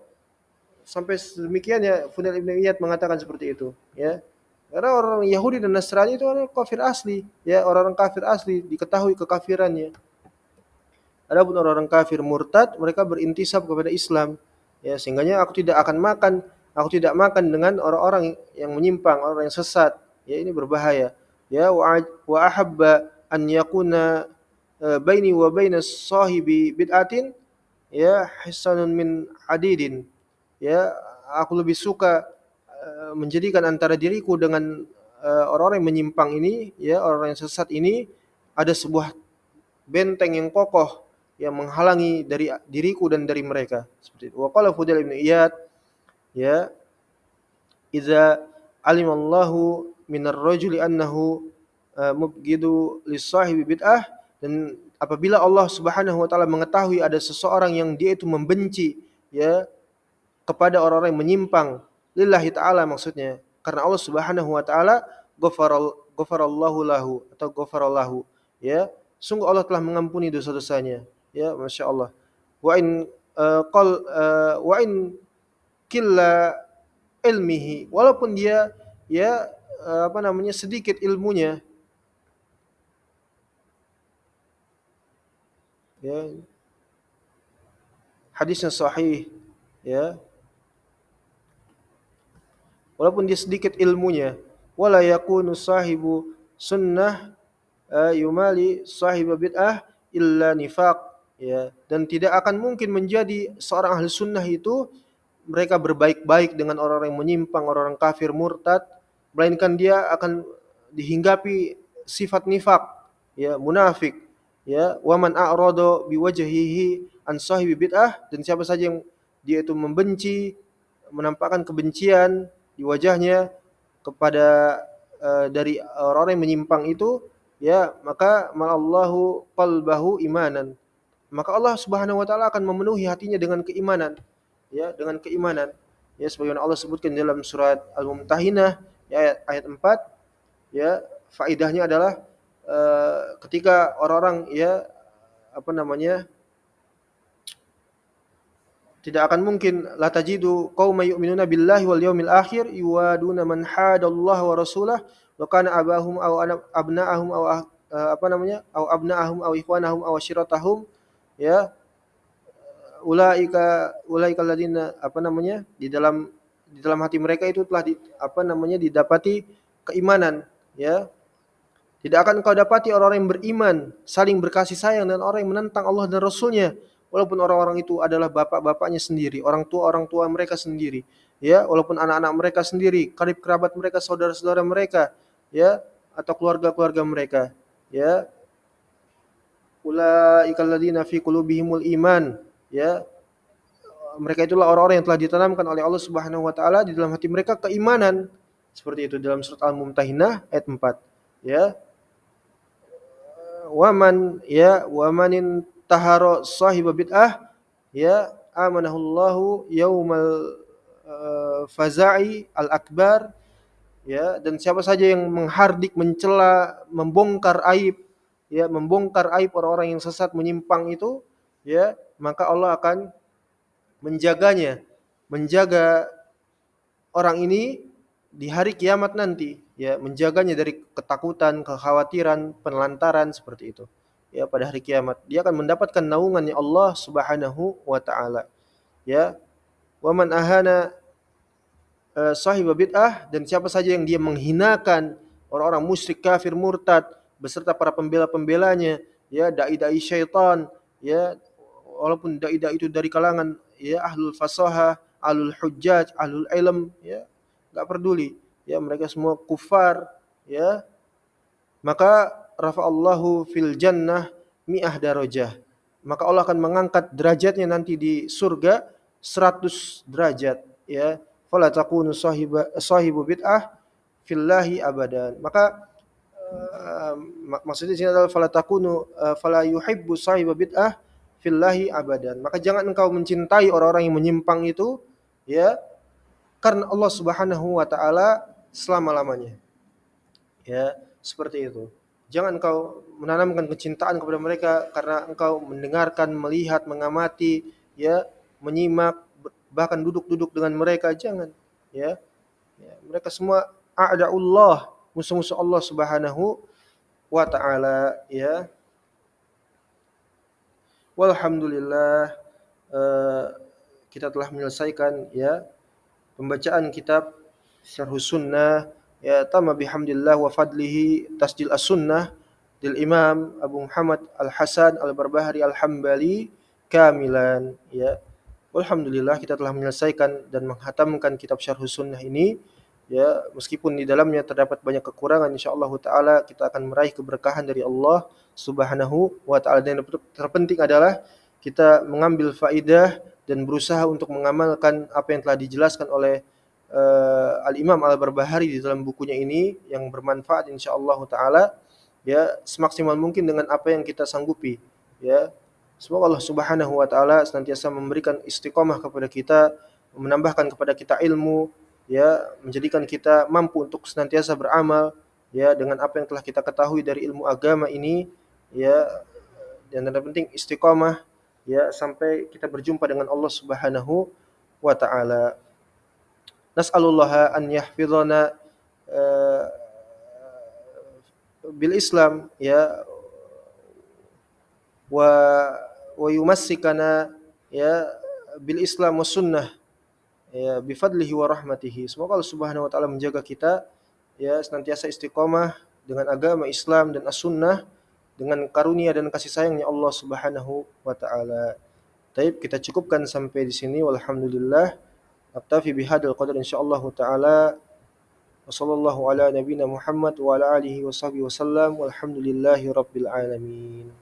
Sampai sedemikian, ya, Fudail bin Iyad mengatakan seperti itu, ya. Karena orang Yahudi dan Nasrani itu orang kafir asli, ya, orang-orang kafir asli, diketahui kekafirannya. Adapun orang-orang kafir murtad, mereka berintisab kepada Islam, ya, sehingganya aku tidak makan dengan orang-orang yang menyimpang, orang yang sesat, ya, ini berbahaya, ya. Wa ahabba an yakuna baini wa baina sahibi bid'atin, ya, hisanun min hadidin, ya, aku lebih suka menjadikan antara diriku dengan orang-orang yang menyimpang ini, ya, orang yang sesat ini, ada sebuah benteng yang kokoh yang menghalangi dari diriku dan dari mereka. Seperti itu. Wa qala Fudail bin Iyad, ya, idza alimallahu minar rajuli annahu mubghidu lis-sahibi bid'ah, dan apabila Allah Subhanahu wa taala mengetahui ada seseorang yang dia itu membenci, ya, kepada orang-orang yang menyimpang lillahi taala, maksudnya karena Allah Subhanahu wa taala, ghafarallahu lahu atau ghafarallahu, ya, sungguh Allah telah mengampuni dosa-dosanya, ya, Masya Allah. Wa in killa ilmihi, walaupun dia, ya, sedikit ilmunya, ya, hadisnya sahih, ya, walaupun dia sedikit ilmunya, wala yakunu sahibu sunnah yumali sahiba bid'ah illa nifaq, ya, dan tidak akan mungkin menjadi seorang ahli sunnah itu mereka berbaik-baik dengan orang-orang yang menyimpang, orang-orang kafir murtad, melainkan dia akan dihinggapi sifat nifak, ya, munafik, ya. Wa man a'rada biwajhihi an sahibi bid'ah, dan siapa saja yang dia itu membenci, menampakkan kebencian di wajahnya kepada dari orang-orang yang menyimpang itu, ya, maka malallahu qalbahu imanan, maka Allah Subhanahu wa taala akan memenuhi hatinya dengan keimanan, ya, dengan keimanan, ya, sebagaimana Allah sebutkan dalam surat Al-Mumtahinah, ya, ayat 4, ya, faidahnya adalah ketika orang-orang, ya, apa namanya Tidak akan mungkin la tajidu qauman yu'minuna billahi wal yaumil akhir yuwaduna man hadallaha wa rasulah wa kana abahum aw abna'ahum aw apa namanya? Aw abna'ahum aw ikhwanahum aw ashiratahum ya ulaika alladziina apa namanya? Di dalam hati mereka itu telah apa namanya? Didapati keimanan ya. Tidak akan engkau dapati orang-orang yang beriman saling berkasih sayang dan orang yang menentang Allah dan Rasulnya, walaupun orang-orang itu adalah bapak-bapaknya sendiri, orang tua mereka sendiri, ya, walaupun anak-anak mereka sendiri, karib kerabat mereka, saudara-saudara mereka, ya, atau keluarga-keluarga mereka, ya. Ulaikal ladzina fi qulubihimul iman, ya. Mereka itulah orang-orang yang telah ditanamkan oleh Allah Subhanahu wa taala di dalam hati mereka keimanan. Seperti itu dalam surat Al-Mumtahinah ayat 4, ya. Wamanin taharo sahiba bid'ah ya amanahullahu yaumal faza'i al akbar ya, dan siapa saja yang menghardik, mencela, membongkar aib orang-orang yang sesat menyimpang itu ya, maka Allah akan menjaga orang ini di hari kiamat nanti ya, menjaganya dari ketakutan, kekhawatiran, penelantaran seperti itu. Ya, pada hari kiamat dia akan mendapatkan naungannya Allah Subhanahu wa taala. Ya, wa man ahana sahib bid'ah, dan siapa saja yang dia menghinakan orang-orang musyrik, kafir, murtad beserta para pembela-pembelanya, ya, dai-dai syaitan, ya, walaupun dai-dai itu dari kalangan ya ahlul fasaha, ahlul hujjaj, ahlul ilm, ya, enggak peduli, ya, mereka semua kufar, ya, maka rafa'allahu fil jannah mi'ah darajah, maka Allah akan mengangkat derajatnya nanti di surga 100 derajat, ya. Fala takunu sahibu bid'ah fillahi abadan. Maka maksudnya di sini adalah fala yuhibbu sahibu bid'ah fillahi abadan. Maka jangan engkau mencintai orang-orang yang menyimpang itu ya karena Allah Subhanahu wa taala selama-lamanya. Ya, seperti itu. Jangan engkau menanamkan kecintaan kepada mereka karena engkau mendengarkan, melihat, mengamati, ya, menyimak, bahkan duduk-duduk dengan mereka, jangan, ya. Ya, mereka semua a'da'ullah, musuh-musuh Allah Subhanahu wa taala, ya. Walhamdulillah, kita telah menyelesaikan ya pembacaan kitab Syarhus Sunnah, ya, tamma bihamdillah wa fadlihi tasjil as-sunnah del Imam Abu Muhammad Al-Hasan Al-Barbahari Al-Hambali kamilan, ya. Alhamdulillah kita telah menyelesaikan dan menghatamkan kitab Syarhus Sunnah ini, ya, meskipun di dalamnya terdapat banyak kekurangan, insyaallah taala kita akan meraih keberkahan dari Allah Subhanahu wa taala, dan yang terpenting adalah kita mengambil faidah dan berusaha untuk mengamalkan apa yang telah dijelaskan oleh Al-Imam Al-Barbahari di dalam bukunya ini yang bermanfaat insyaallah taala, ya, semaksimal mungkin dengan apa yang kita sanggupi, ya. Semoga Allah Subhanahu wa taala senantiasa memberikan istiqomah kepada kita, menambahkan kepada kita ilmu, ya, menjadikan kita mampu untuk senantiasa beramal, ya, dengan apa yang telah kita ketahui dari ilmu agama ini, ya, dan yang penting istiqomah, ya, sampai kita berjumpa dengan Allah Subhanahu wa taala. Nas'alullah an yahfizana bil Islam, ya, wa yumassikana ya bil Islam was sunnah, ya, bi fadlihi wa rahmatihi. Semoga Allah Subhanahu wa taala menjaga kita, ya, senantiasa istiqomah dengan agama Islam dan as-sunnah dengan karunia dan kasih sayangnya Allah Subhanahu wa taala. Baik, kita cukupkan sampai di sini, walhamdulillah. Naktafi bihadzal qadar insyaallah taala. Wa sallallahu ala nabiyyina Muhammad wa ala alihi wa sahbihi wasallam. Walhamdulillahi rabbil alamin.